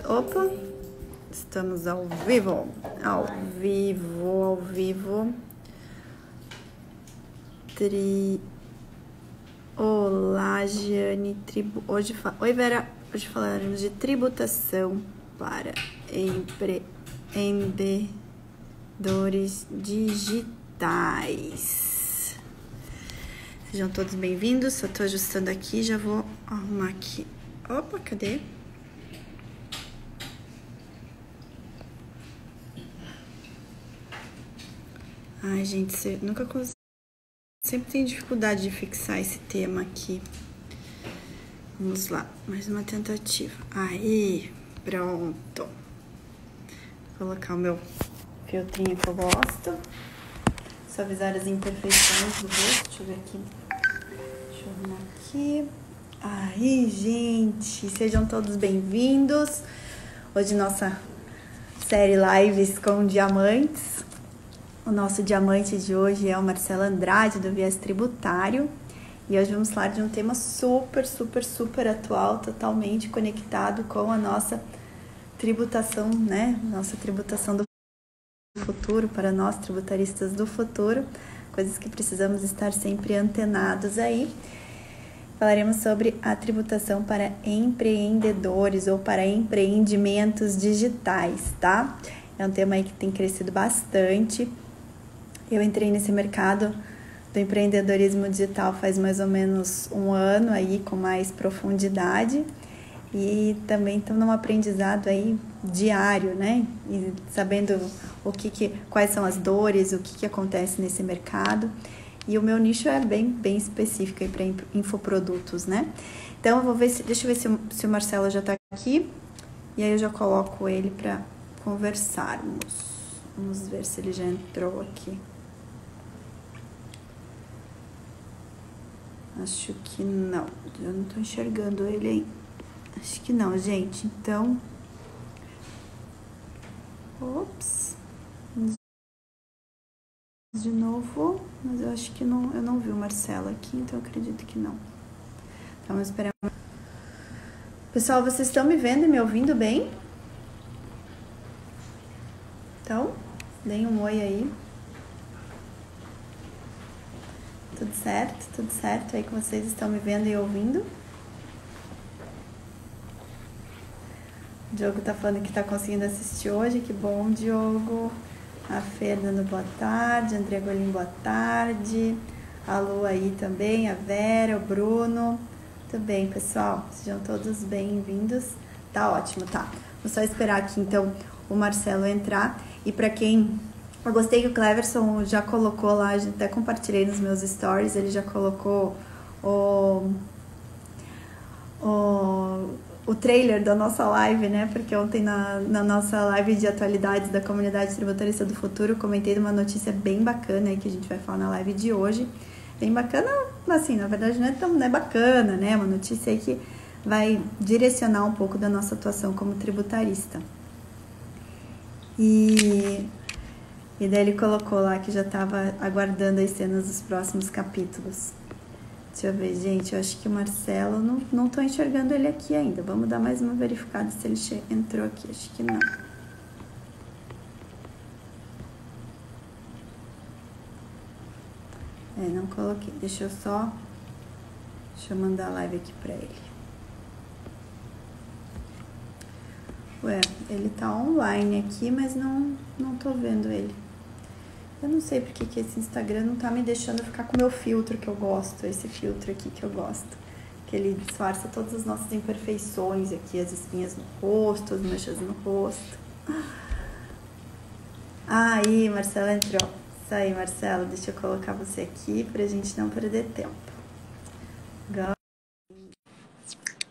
Opa, estamos ao vivo. Olá, Giane. Oi, Vera. Hoje falaremos de tributação para empreendedores digitais. Sejam todos bem-vindos. Só estou ajustando aqui, já vou arrumar aqui. Opa, cadê? Ai, gente, você nunca consigo. Sempre tem dificuldade de fixar esse tema aqui. Vamos lá, mais uma tentativa. Aí, pronto. Vou colocar o meu filtrinho que eu gosto. Suavizar as imperfeições do rosto. Deixa eu ver aqui. Deixa eu arrumar aqui. Aí, gente, sejam todos bem-vindos. Hoje nossa série Lives com Diamantes. O nosso diamante de hoje é o Marcelo Andrade, do Viés Tributário. E hoje vamos falar de um tema super atual, totalmente conectado com a nossa tributação, né? Nossa tributação do futuro, para nós tributaristas do futuro. Coisas que precisamos estar sempre antenados aí. Falaremos sobre a tributação para empreendedores ou para empreendimentos digitais, tá? É um tema aí que tem crescido bastante. Eu entrei nesse mercado do empreendedorismo digital faz mais ou menos um ano aí, com mais profundidade. E também estou num aprendizado aí diário, né? E sabendo quais são as dores, o que acontece nesse mercado. E o meu nicho é bem específico aí para infoprodutos, né? Então, deixa eu ver se o Marcelo já está aqui. E aí eu já coloco ele para conversarmos. Vamos ver se ele já entrou aqui. Acho que não. Eu não tô enxergando ele aí. Acho que não, gente. Então... Ops. De novo. Mas eu acho que não, eu não vi o Marcelo aqui, então eu acredito que não. Então, vamos esperar. Pessoal, vocês estão me vendo e me ouvindo bem? Então, deem um oi aí. Tudo certo aí que vocês estão me vendo e ouvindo? O Diogo tá falando que tá conseguindo assistir hoje, que bom, Diogo. A Fer dando boa tarde, André Golim, boa tarde. A Lu aí também, a Vera, o Bruno. Tudo bem, pessoal? Sejam todos bem-vindos. Tá ótimo, tá. Vou só esperar aqui, então, o Marcelo entrar. E para quem... Eu gostei que o Cleverson já colocou lá, até compartilhei nos meus stories, ele já colocou o trailer da nossa live, né? Porque ontem na nossa live de atualidades da comunidade tributarista do futuro, eu comentei de uma notícia bem bacana aí que a gente vai falar na live de hoje. Bem bacana, assim, na verdade não é bacana, né? Uma notícia aí que vai direcionar um pouco da nossa atuação como tributarista. E daí ele colocou lá que já estava aguardando as cenas dos próximos capítulos. Deixa eu ver, gente. Eu acho que o Marcelo... Não estou enxergando ele aqui ainda. Vamos dar mais uma verificada se ele entrou aqui. Acho que não. Não coloquei. Deixa eu mandar a live aqui para ele. Ué, ele tá online aqui, mas não tô vendo ele. Eu não sei porque que esse Instagram não tá me deixando ficar com o meu filtro que eu gosto. Esse filtro aqui que eu gosto. Que ele disfarça todas as nossas imperfeições aqui. As espinhas no rosto, as manchas no rosto. Aí, Marcelo entrou. Isso aí, Marcelo. Deixa eu colocar você aqui pra gente não perder tempo.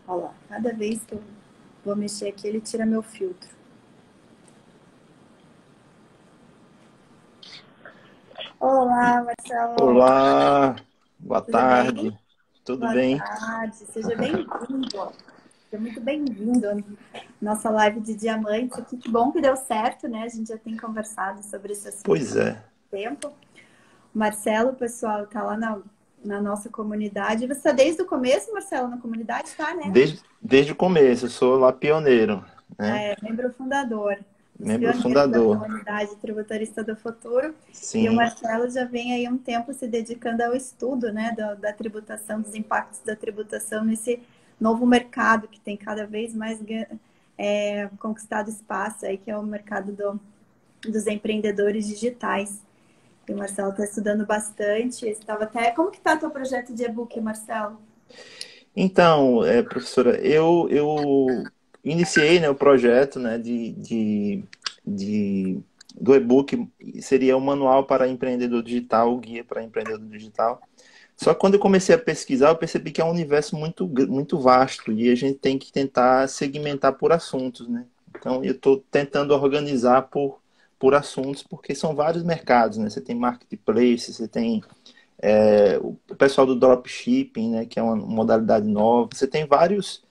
Olha lá. Cada vez que eu vou mexer aqui, ele tira meu filtro. Olá, Marcelo. Olá, boa tarde. Tudo bem? Boa tarde, seja bem-vindo. Seja muito bem-vindo à nossa live de diamantes aqui. Que bom que deu certo, né? A gente já tem conversado sobre esse assunto Pois é. há muito tempo. O Marcelo, pessoal, tá lá na nossa comunidade. Você está desde o começo, Marcelo, na comunidade, tá, né? Desde o começo, eu sou lá pioneiro. né? Membro fundador, dos Membro pioneiros da fundador. comunidade tributarista do futuro. E o Sim, Marcelo já vem aí um tempo se dedicando ao estudo, né, da tributação, dos impactos da tributação nesse novo mercado que tem cada vez mais conquistado espaço aí, que é o mercado dos empreendedores digitais. E o Marcelo está estudando bastante. Estava até. Como que está teu projeto de e-book, Marcelo? então, professora, eu iniciei, né, o projeto, né, de- do e-book, seria o manual para empreendedor digital, o guia para empreendedor digital. Só que quando eu comecei a pesquisar, eu percebi que é um universo muito vasto e a gente tem que tentar segmentar por assuntos, né? Então, eu estou tentando organizar por assuntos, porque são vários mercados, né? Você tem marketplace, você tem o pessoal do dropshipping, né, que é uma modalidade nova. Você tem vários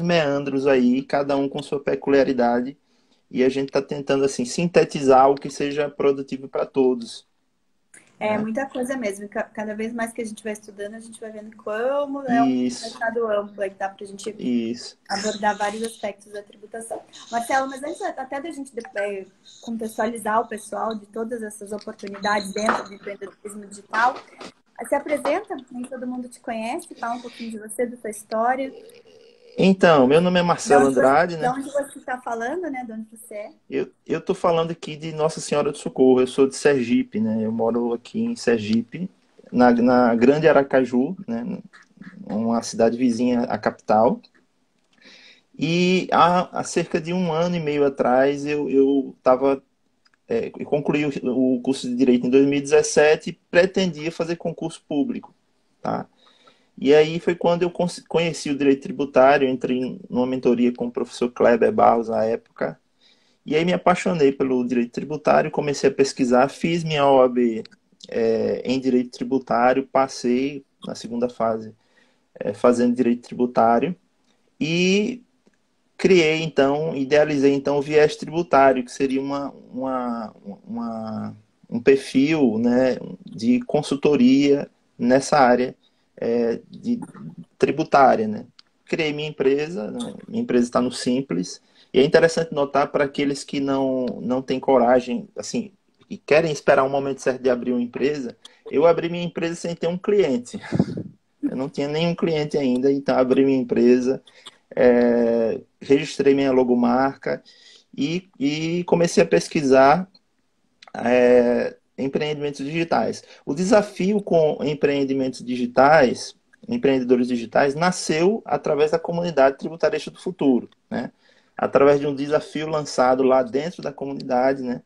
meandros aí, cada um com sua peculiaridade, e a gente está tentando assim sintetizar o que seja produtivo para todos, É né? muita coisa mesmo. Cada vez mais que a gente vai estudando, a gente vai vendo como é um Isso, mercado amplo aí que dá para a gente isso. abordar vários aspectos da tributação. Marcelo, mas antes até da gente contextualizar o pessoal de todas essas oportunidades dentro do empreendedorismo digital, se apresenta, nem todo mundo te conhece, fala um pouquinho de você, da sua história, Então, meu nome é Marcelo Andrade, de né? onde você está falando, né? De onde você é. Eu tô falando aqui de Nossa Senhora do Socorro. Eu sou de Sergipe, né? Eu moro aqui em Sergipe, na Grande Aracaju, né? Uma cidade vizinha à capital. E há cerca de um ano e meio atrás eu concluí o curso de Direito em 2017 e pretendia fazer concurso público, tá? E aí foi quando eu conheci o Direito Tributário, entrei numa mentoria com o professor Kleber Barros na época, e aí me apaixonei pelo Direito Tributário, comecei a pesquisar, fiz minha OAB em Direito Tributário, passei na segunda fase fazendo Direito Tributário, e criei então, idealizei então o viés tributário, que seria um perfil, né, de consultoria nessa área de tributária, né. Criei minha empresa, né, minha empresa está no Simples, e é interessante notar para aqueles que não têm coragem, assim, e querem esperar um momento certo de abrir uma empresa, eu abri minha empresa sem ter um cliente. Eu não tinha nenhum cliente ainda, então abri minha empresa, registrei minha logomarca e comecei a pesquisar empreendimentos digitais. O desafio com empreendedores digitais, nasceu através da comunidade tributarista do futuro, né? Através de um desafio lançado lá dentro da comunidade, né?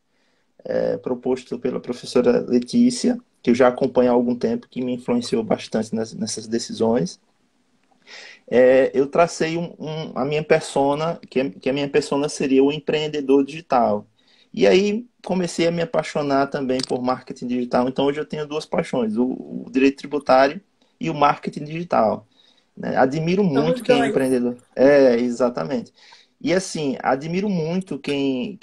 Proposto pela professora Letícia, que eu já acompanho há algum tempo, que me influenciou bastante nessas decisões. Eu tracei a minha persona, que a minha persona seria o empreendedor digital. E aí comecei a me apaixonar também por marketing digital. Então hoje eu tenho duas paixões, o direito tributário e o marketing digital, né? Admiro Somos muito quem é dois. empreendedor. Exatamente. E assim, admiro muito quem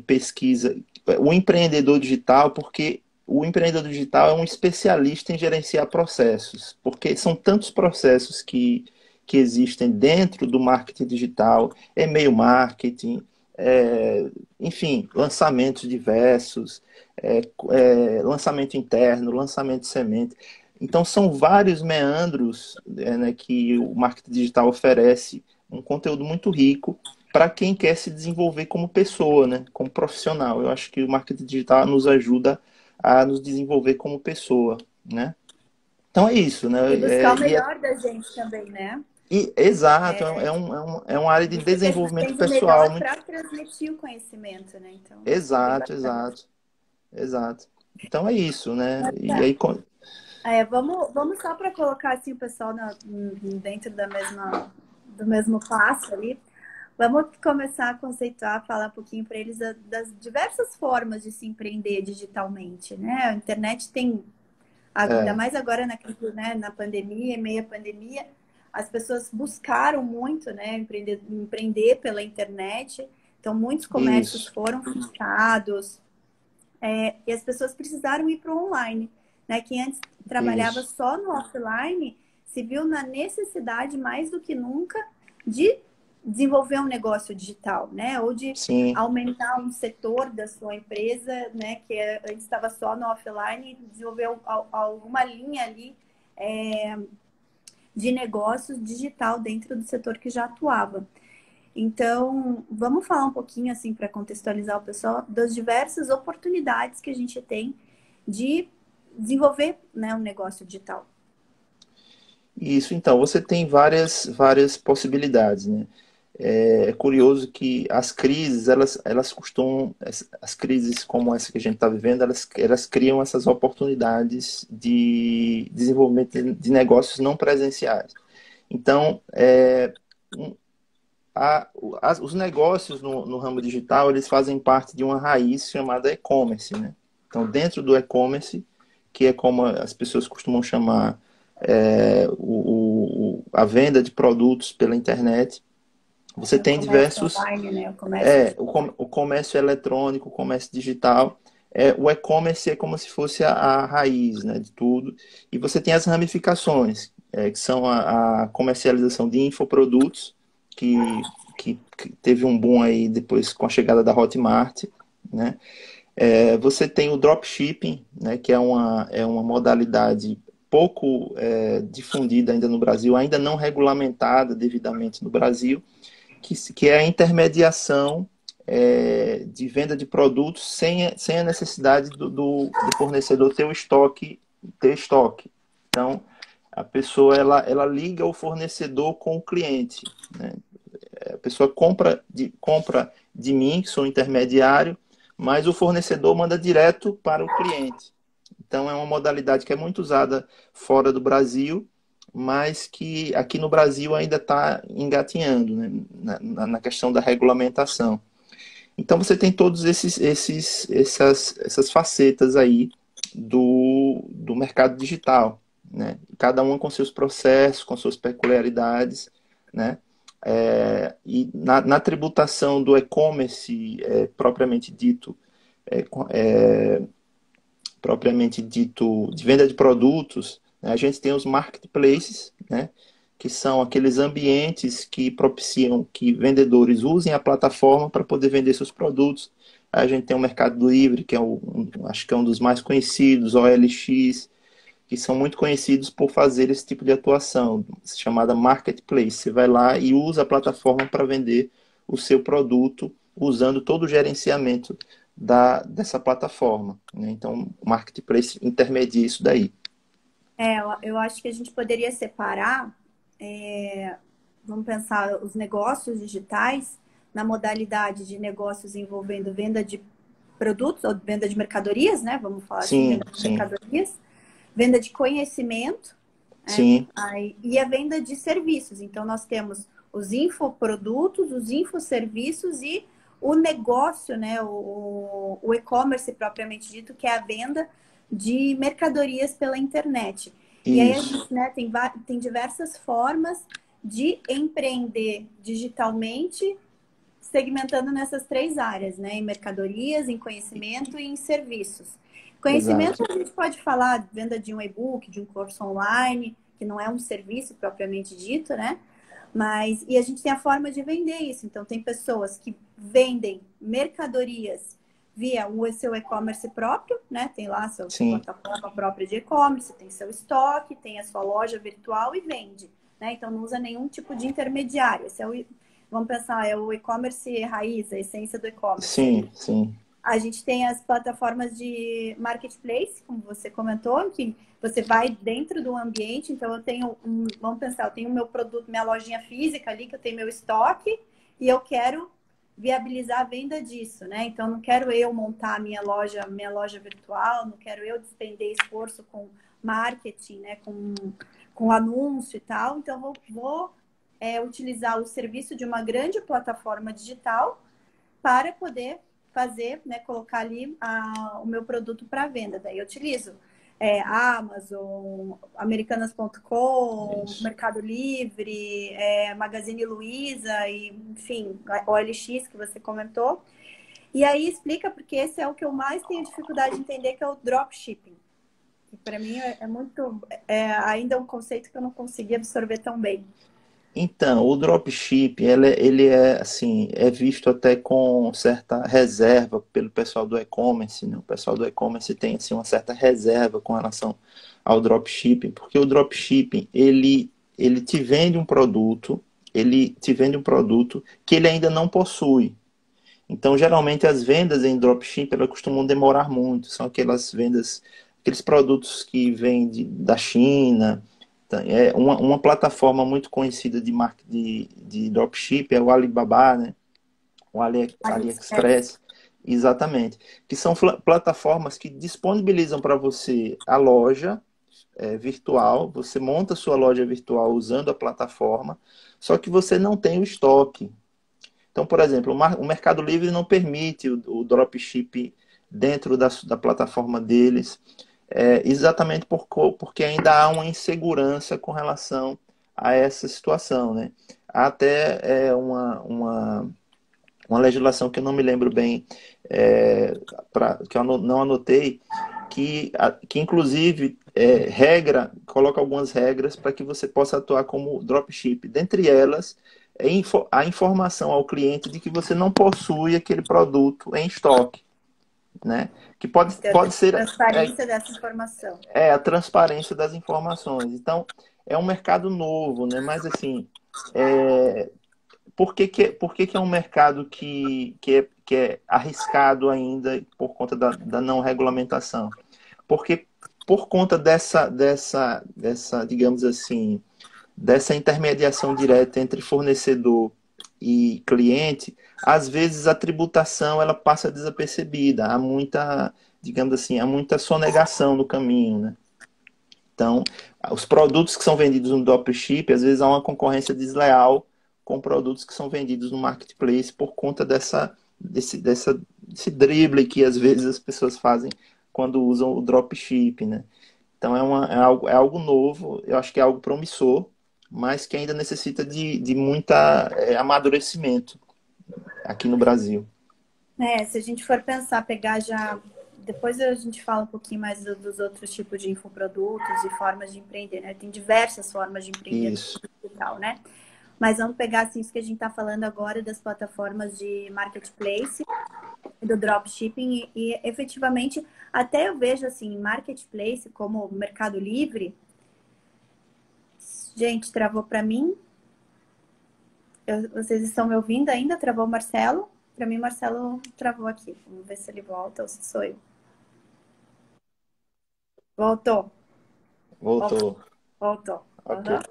pesquisa o empreendedor digital, porque o empreendedor digital é um especialista em gerenciar processos, porque são tantos processos que existem dentro do marketing digital, e-mail marketing, enfim, lançamentos diversos, lançamento interno, lançamento de semente. Então, são vários meandros né, que o marketing digital oferece, um conteúdo muito rico para quem quer se desenvolver como pessoa, né, como profissional. Eu acho que o marketing digital nos ajuda a nos desenvolver como pessoa, né? Então é isso, né? E buscar o melhor da gente também, né? Exato, é uma área de Busca o que a gente desenvolvimento tem de pessoal melhor muito. para transmitir o conhecimento, né? Então, isso é bem Exato, bacana. exato, exato. Então é isso, né? Mas E tá. aí, Vamos só para colocar assim, o pessoal dentro do mesmo passo ali. Vamos começar a conceituar, falar um pouquinho para eles das diversas formas de se empreender digitalmente, né? A internet tem, ainda é, mais agora na pandemia, meia pandemia, as pessoas buscaram muito, né, empreender pela internet. Então, muitos comércios isso, foram fechados, e as pessoas precisaram ir para o online, né? Quem antes trabalhava isso, só no offline se viu na necessidade mais do que nunca de desenvolver um negócio digital, né? Ou de sim. aumentar um setor da sua empresa, né? Que antes estava só no offline, e desenvolver alguma linha ali de negócios digital dentro do setor que já atuava. Então, vamos falar um pouquinho, assim, para contextualizar o pessoal, das diversas oportunidades que a gente tem de desenvolver, né, um negócio digital. Isso, então, você tem várias possibilidades, né? É curioso que as crises, elas costumam, as crises como essa que a gente está vivendo, elas criam essas oportunidades de desenvolvimento de negócios não presenciais. Então, um- os negócios no ramo digital, eles fazem parte de uma raiz chamada e-commerce, né? Então, dentro do e-commerce, que é como as pessoas costumam chamar a venda de produtos pela internet, você O tem comércio diversos, online, né? O comércio digital. o comércio eletrônico, o comércio digital, o e-commerce é como se fosse a raiz, né, de tudo, e você tem as ramificações, que são a comercialização de infoprodutos, que teve um boom aí depois com a chegada da Hotmart, né? Você tem o dropshipping, né, que é uma modalidade pouco difundida ainda no Brasil, ainda não regulamentada devidamente no Brasil, que é a intermediação de venda de produtos sem a necessidade do fornecedor ter estoque. Então, a pessoa ela liga o fornecedor com o cliente, né? A pessoa compra de mim, que sou intermediário, mas o fornecedor manda direto para o cliente. Então, é uma modalidade que é muito usada fora do Brasil, mas que aqui no Brasil ainda está engatinhando, né, na questão da regulamentação. Então, você tem todos essas facetas aí do mercado digital, né? Cada uma com seus processos, com suas peculiaridades, né? E na tributação do e-commerce é, é, propriamente dito de venda de produtos, né, a gente tem os marketplaces, né, que são aqueles ambientes que propiciam que vendedores usem a plataforma para poder vender seus produtos. A gente tem o Mercado Livre, que é acho que é um dos mais conhecidos, OLX, que são muito conhecidos por fazer esse tipo de atuação, chamada marketplace. Você vai lá e usa a plataforma para vender o seu produto, usando todo o gerenciamento dessa plataforma, né? Então, o marketplace intermedia isso daí. Eu acho que a gente poderia separar, vamos pensar, os negócios digitais na modalidade de negócios envolvendo venda de produtos ou venda de mercadorias, né? Vamos falar assim, Sim, venda de sim, mercadorias, venda de conhecimento, né? sim, E a venda de serviços. Então, nós temos os infoprodutos, os infoserviços e o negócio, né? O e-commerce propriamente dito, que é a venda de mercadorias pela internet. E aí a isso, gente, né, tem diversas formas de empreender digitalmente, segmentando nessas três áreas, né? Em mercadorias, em conhecimento e em serviços. Conhecimento, exato. a gente pode falar de venda de um e-book, de um curso online, que não é um serviço propriamente dito, né? E a gente tem a forma de vender isso. Então, tem pessoas que vendem mercadorias via o seu e-commerce próprio, né? Tem lá a sua Sim, plataforma própria de e-commerce, tem seu estoque, tem a sua loja virtual e vende, né? Então, não usa nenhum tipo de intermediário. Vamos pensar, é o e-commerce raiz, a essência do e-commerce ali. sim, sim, A gente tem as plataformas de marketplace, como você comentou, que você vai dentro do ambiente. Então, vamos pensar, eu tenho meu produto, minha lojinha física ali, que eu tenho meu estoque, e eu quero viabilizar a venda disso, né? Então, não quero eu montar a minha loja virtual, não quero eu despender esforço com marketing, né? Com anúncio e tal. Então, vou utilizar o serviço de uma grande plataforma digital para poder fazer, né, colocar ali o meu produto para venda. Daí eu utilizo Amazon, Americanas.com, isso. Mercado Livre, Magazine Luiza, e, enfim, OLX que você comentou. E aí explica, porque esse é o que eu mais tenho dificuldade de entender, que é o dropshipping. Que para mim ainda é um conceito que eu não consegui absorver tão bem. Então, o dropship, ele é assim, é visto até com certa reserva pelo pessoal do e-commerce, né? O pessoal do e-commerce tem assim uma certa reserva com relação ao dropshipping, porque o dropshipping, ele te vende um produto, ele te vende um produto que ele ainda não possui. Então, geralmente as vendas em dropshipping, elas costumam demorar muito, são aquelas vendas, aqueles produtos que vêm da China. É uma plataforma muito conhecida de dropship é o Alibaba, né? O AliExpress. AliExpress, exatamente. Que são plataformas que disponibilizam para você a loja virtual, você monta sua loja virtual usando a plataforma, só que você não tem o estoque. Então, por exemplo, o Mercado Livre não permite o dropship dentro da plataforma deles, exatamente porque ainda há uma insegurança com relação a essa situação, né? Há até uma legislação que eu não me lembro bem, que eu não anotei, que inclusive coloca algumas regras para que você possa atuar como dropship. Dentre elas, a informação ao cliente de que você não possui aquele produto em estoque, né? Que Ter pode ser transparência dessa informação. a transparência das informações. Então, é um mercado novo, né? Mas assim, é, por que é um mercado que é arriscado ainda por conta da não regulamentação? Porque por conta digamos assim, dessa intermediação direta entre fornecedor e cliente, às vezes a tributação ela passa desapercebida, há muita, digamos assim, há muita sonegação no caminho, né? Então, os produtos que são vendidos no dropship, às vezes há uma concorrência desleal com produtos que são vendidos no marketplace por conta desse drible que às vezes as pessoas fazem quando usam o dropship, né? Então é algo novo, eu acho que é algo promissor, mas que ainda necessita de muita amadurecimento aqui no Brasil. Se a gente for pensar, pegar já. Depois a gente fala um pouquinho mais dos outros tipos de infoprodutos e formas de empreender, né? Tem diversas formas de empreender Isso. e tal, né? Mas vamos pegar assim isso que a gente está falando agora das plataformas de marketplace, do dropshipping e efetivamente até eu vejo assim marketplace como Mercado Livre. Gente, travou para mim. Vocês estão me ouvindo ainda? Travou o Marcelo? Para mim, Marcelo travou aqui. Vamos ver se ele volta ou se sou eu. Voltou. Voltou. Voltou. Ok. Uhum.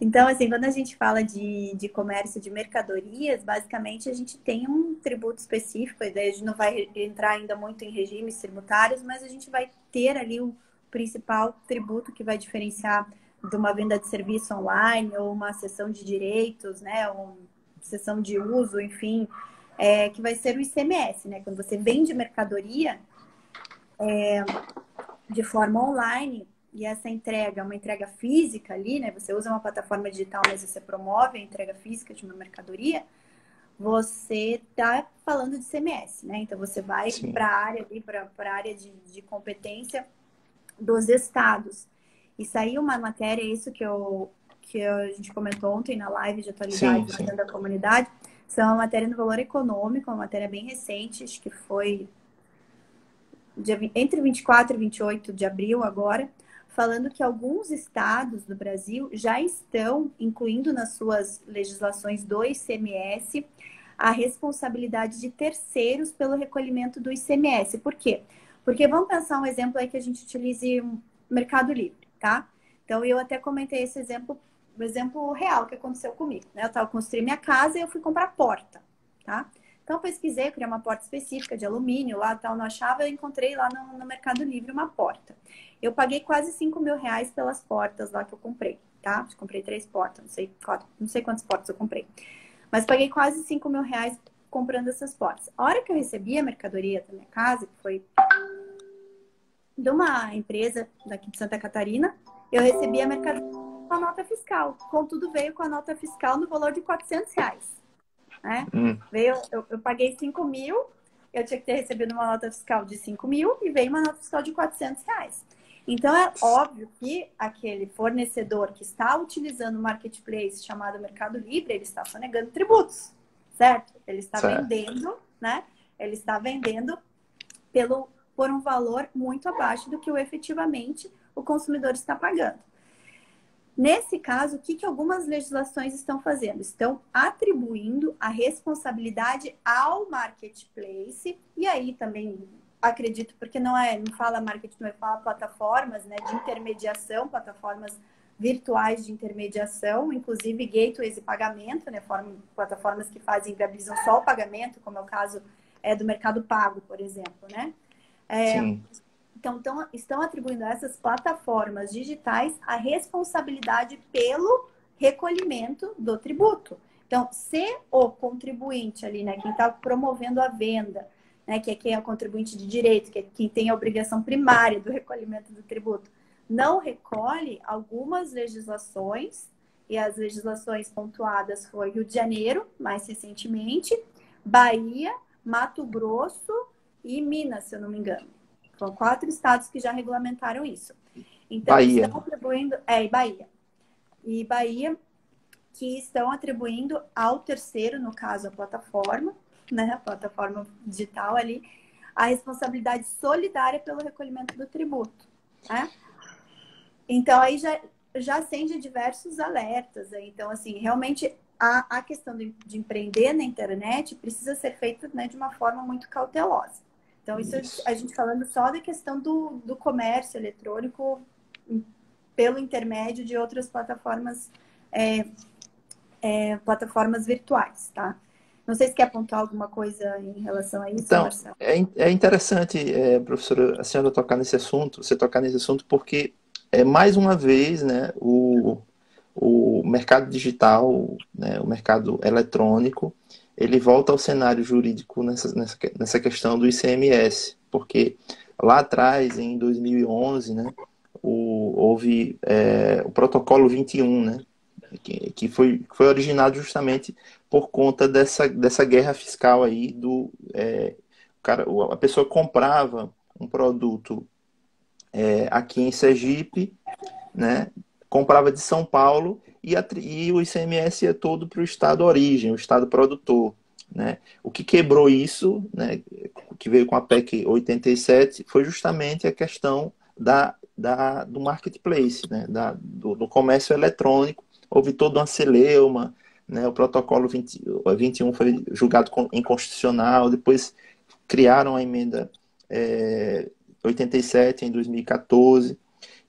Então, assim, quando a gente fala de comércio de mercadorias, basicamente a gente tem um tributo específico, e daí a gente não vai entrar ainda muito em regimes tributários, mas a gente vai ter ali o principal tributo que vai diferenciar de uma venda de serviço online ou uma cessão de direitos, né, uma cessão de uso, enfim, que vai ser o ICMS, né? Quando você vende mercadoria de forma online, e essa entrega é uma entrega física ali, né? Você usa uma plataforma digital, mas você promove a entrega física de uma mercadoria, você está falando de CMS, né? Então você vai Sim. para a área ali, para a área de competência dos estados. E saiu uma matéria, isso que a gente comentou ontem na live de Sim, atualidades sim. da comunidade, são uma matéria no Valor Econômico, uma matéria bem recente, acho que foi entre 24 e 28 de abril agora, falando que alguns estados do Brasil já estão incluindo nas suas legislações do ICMS a responsabilidade de terceiros pelo recolhimento do ICMS. Por quê? Porque vamos pensar um exemplo aí que a gente utilize o Mercado Livre, tá? Então, eu até comentei esse exemplo, o exemplo real que aconteceu comigo, né? Eu estava construindo minha casa e eu fui comprar porta, tá? Então, eu pesquisei, eu queria uma porta específica de alumínio lá, tal, não achava, eu encontrei lá no Mercado Livre uma porta. Eu paguei quase 5 mil reais pelas portas lá que eu comprei, tá? Eu comprei 3 portas, não sei quantas portas eu comprei. Mas paguei quase 5 mil reais comprando essas portas. A hora que eu recebi a mercadoria da minha casa, que foi de uma empresa daqui de Santa Catarina, eu recebi a mercadoria com a nota fiscal. Contudo, veio com a nota fiscal no valor de 400 reais. Né? Eu paguei 5 mil, eu tinha que ter recebido uma nota fiscal de 5 mil e veio uma nota fiscal de 400 reais. Então, é óbvio que aquele fornecedor que está utilizando o marketplace chamado Mercado Livre, ele está sonegando tributos, certo? Ele está Certo. vendendo, né? Ele está vendendo por um valor muito abaixo do que efetivamente o consumidor está pagando. Nesse caso, o que algumas legislações estão fazendo? Estão atribuindo a responsabilidade ao marketplace, e aí também acredito, porque não fala marketplace, fala plataformas, né, de intermediação, plataformas virtuais de intermediação, inclusive gateways de pagamento, né, plataformas que viabilizam só o pagamento, como é o caso do Mercado Pago, por exemplo, né? Sim. Então, estão atribuindo a essas plataformas digitais a responsabilidade pelo recolhimento do tributo. Então, se o contribuinte ali, né, quem está promovendo a venda, né, que é quem é o contribuinte de direito, que é quem tem a obrigação primária do recolhimento do tributo, não recolhe, algumas legislações, e as legislações pontuadas foi Rio de Janeiro, mais recentemente, Bahia, Mato Grosso e Minas, se eu não me engano. São 4 estados que já regulamentaram isso. Então, Bahia. estão atribuindo... e Bahia. E Bahia, que estão atribuindo ao terceiro, no caso, a plataforma, né? A plataforma digital ali, a responsabilidade solidária pelo recolhimento do tributo, né? Então, aí já acende diversos alertas. Né? Então, assim, realmente, a questão de empreender na internet precisa ser feita, né, de uma forma muito cautelosa. Então, isso a gente falando só da questão do comércio eletrônico pelo intermédio de outras plataformas, plataformas virtuais, tá? Não sei se quer apontar alguma coisa em relação a isso, Então, Marcelo. é interessante, professora, a senhora tocar nesse assunto, você tocar nesse assunto, porque, mais uma vez, né, o mercado digital, né, o mercado eletrônico, ele volta ao cenário jurídico nessa questão do ICMS, porque lá atrás, em 2011, né, houve o protocolo 21, né, que foi originado justamente por conta dessa guerra fiscal aí a pessoa comprava um produto aqui em Sergipe, né? Comprava de São Paulo e o ICMS ia todo para o estado origem, o estado produtor. Né? O que quebrou isso, né, que veio com a PEC 87, foi justamente a questão do marketplace, né, do comércio eletrônico. Houve toda uma celeuma, né, o protocolo 21 foi julgado inconstitucional, depois criaram a emenda 87 em 2014,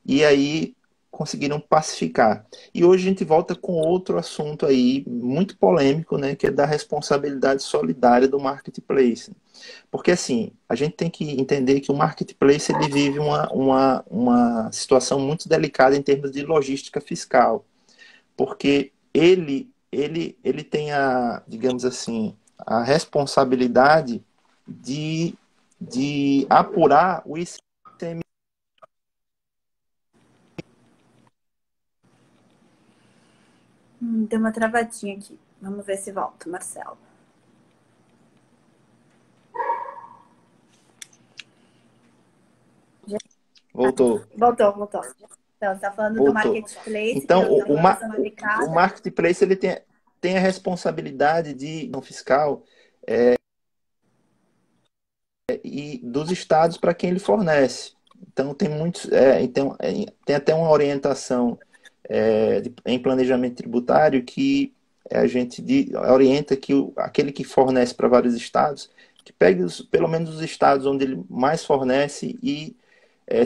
e aí conseguiram pacificar. E hoje a gente volta com outro assunto aí, muito polêmico, né, que é da responsabilidade solidária do marketplace. Porque, assim, a gente tem que entender que o marketplace ele vive uma situação muito delicada em termos de logística fiscal. Porque ele tem digamos assim, a responsabilidade de apurar o ICMS. Deu uma travadinha aqui. Vamos ver se volta, Marcelo. Voltou. Voltou. Então, você está falando do Voltou. marketplace, que Então, é uma situação delicada. o marketplace ele tem a responsabilidade de não fiscal e dos estados para quem ele fornece. Então, tem muitos, então, tem até uma orientação em planejamento tributário que a gente orienta que aquele que fornece para vários estados, que pegue pelo menos os estados onde ele mais fornece e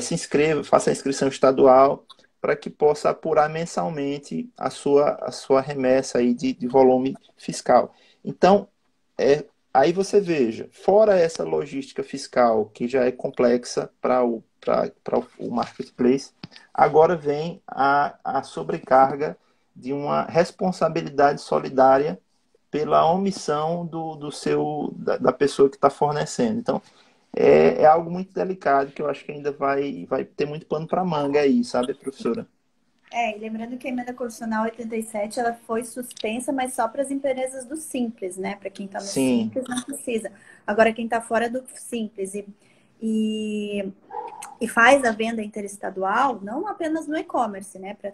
se inscreva, faça a inscrição estadual para que possa apurar mensalmente a sua remessa aí de volume fiscal. Então, aí você veja, fora essa logística fiscal que já é complexa para o marketplace, agora vem a sobrecarga de uma responsabilidade solidária pela omissão da pessoa que está fornecendo. Então, é algo muito delicado que eu acho que ainda vai ter muito pano para manga aí, sabe, professora? E lembrando que a emenda constitucional 87 ela foi suspensa, mas só para as empresas do Simples, né? Para quem está no Sim, Simples não precisa. Agora, quem está fora do Simples e faz a venda interestadual, não apenas no e-commerce, né? Para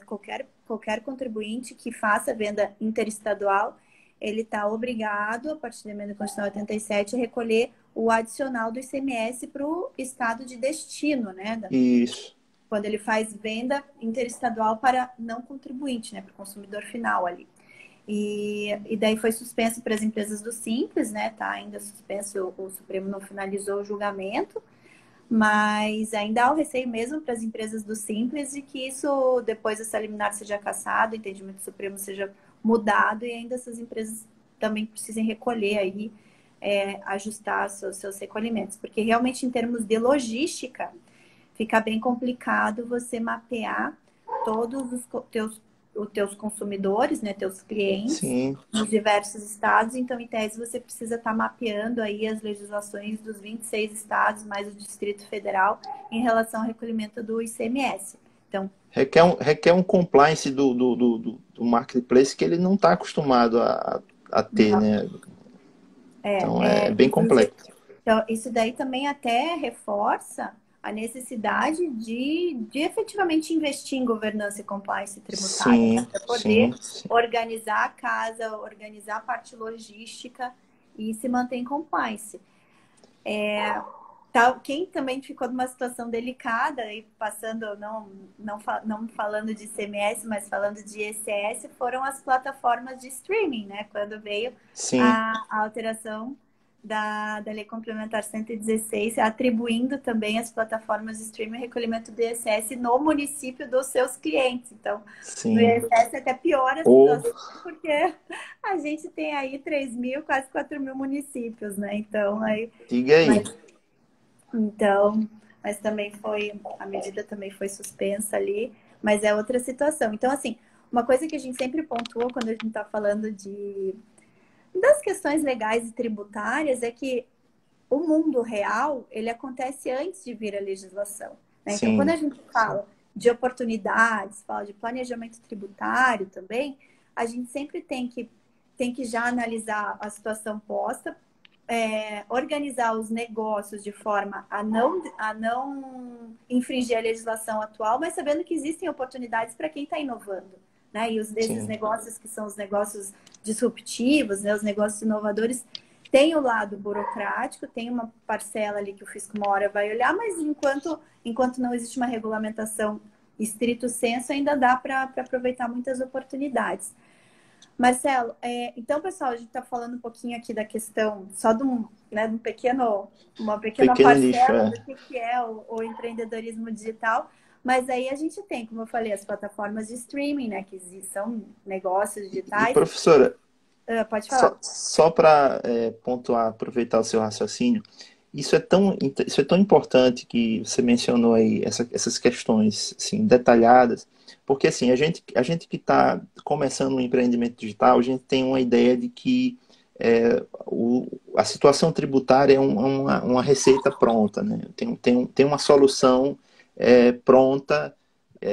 qualquer contribuinte que faça a venda interestadual, ele está obrigado, a partir da emenda constitucional 87, a recolher o adicional do ICMS para o estado de destino, né? Isso. Quando ele faz venda interestadual para não contribuinte, né? Para o consumidor final ali. E daí foi suspenso para as empresas do Simples, né? Tá ainda suspenso, o Supremo não finalizou o julgamento, mas ainda há o receio mesmo para as empresas do Simples de que isso, depois essa liminar seja cassado, o entendimento do Supremo seja mudado e ainda essas empresas também precisem recolher aí, ajustar seus recolhimentos. Porque realmente, em termos de logística, fica bem complicado você mapear todos os teus consumidores, né, teus clientes, Sim. nos diversos estados. Então, em tese, você precisa estar mapeando aí as legislações dos 26 estados, mais o Distrito Federal, em relação ao recolhimento do ICMS. Então, requer um compliance do marketplace que ele não está acostumado a ter, né? Então é bem complexo. Então, isso daí também até reforça a necessidade de efetivamente investir em governança e compliance tributária, Sim, né? Para poder sim. organizar a casa, organizar a parte logística e se manter em compliance. Quem também ficou numa situação delicada e passando, não falando de ICMS, mas falando de ICS, foram as plataformas de streaming, né? Quando veio a alteração da Lei Complementar 116, atribuindo também às plataformas de streaming recolhimento do ISS no município dos seus clientes. Então, no ISS até piora a situação, porque a gente tem aí 3 mil, quase 4 mil municípios, né? Então, aí... Diga aí. Mas também a medida também foi suspensa ali, mas é outra situação. Então, assim, uma coisa que a gente sempre pontua quando a gente está falando das questões legais e tributárias é que o mundo real, ele acontece antes de vir a legislação, né? Então, quando a gente fala de oportunidades, fala de planejamento tributário também, a gente sempre tem que já analisar a situação posta, organizar os negócios de forma a não infringir a legislação atual, mas sabendo que existem oportunidades para quem está inovando, né? E desses negócios que são os negócios disruptivos, né? Os negócios inovadores, tem o lado burocrático, tem uma parcela ali que o fisco uma hora vai olhar, mas enquanto não existe uma regulamentação estrito sensu, ainda dá para aproveitar muitas oportunidades. Marcelo, então, pessoal, a gente está falando um pouquinho aqui da questão, só de uma pequena parcela do que é o empreendedorismo digital, mas aí a gente tem, como eu falei, as plataformas de streaming, né, que são negócios digitais. E, professora, pode falar. Só para pontuar, aproveitar o seu raciocínio, isso é tão importante que você mencionou aí essas questões assim, detalhadas, porque assim, a gente que está começando um empreendimento digital, a gente tem uma ideia de que a situação tributária é uma receita pronta, né? Tem uma solução pronta.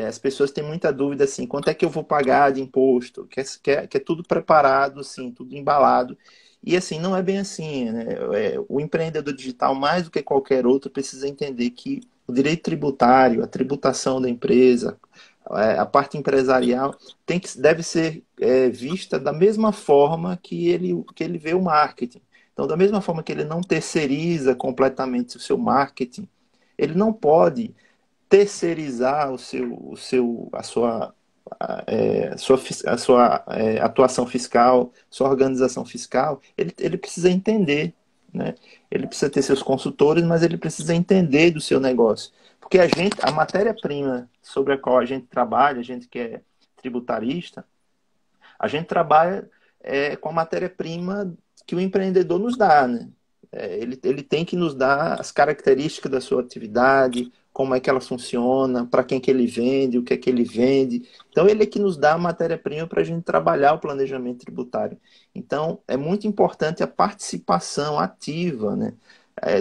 As pessoas têm muita dúvida assim, quanto é que eu vou pagar de imposto? Que é tudo preparado, assim, tudo embalado. E assim, não é bem assim, né? O empreendedor digital, mais do que qualquer outro, precisa entender que o direito tributário, a tributação da empresa, a parte empresarial, deve ser vista da mesma forma que ele vê o marketing. Então, da mesma forma que ele não terceiriza completamente o seu marketing, ele não pode terceirizar a sua atuação fiscal, sua organização fiscal. Ele precisa entender, né? Ele precisa ter seus consultores, mas ele precisa entender do seu negócio. Porque a matéria-prima sobre a qual a gente trabalha, a gente que é tributarista, a gente trabalha com a matéria-prima que o empreendedor nos dá, né? Ele tem que nos dar as características da sua atividade, como é que ela funciona, para quem que ele vende, o que é que ele vende. Então, ele é que nos dá a matéria-prima para a gente trabalhar o planejamento tributário. Então, é muito importante a participação ativa, né?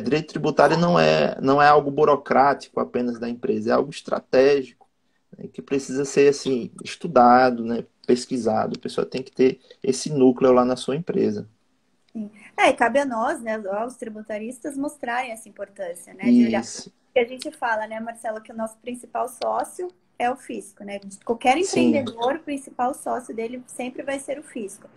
Direito tributário não é algo burocrático apenas da empresa, é algo estratégico, né, que precisa ser assim, estudado, né, pesquisado. A pessoa tem que ter esse núcleo lá na sua empresa. Sim. E cabe a nós, né, aos tributaristas, mostrarem essa importância, né, de olhar. Isso, Que a gente fala, né, Marcelo, que o nosso principal sócio é o fisco, né? De qualquer sim, empreendedor, o principal sócio dele sempre vai ser o fisco.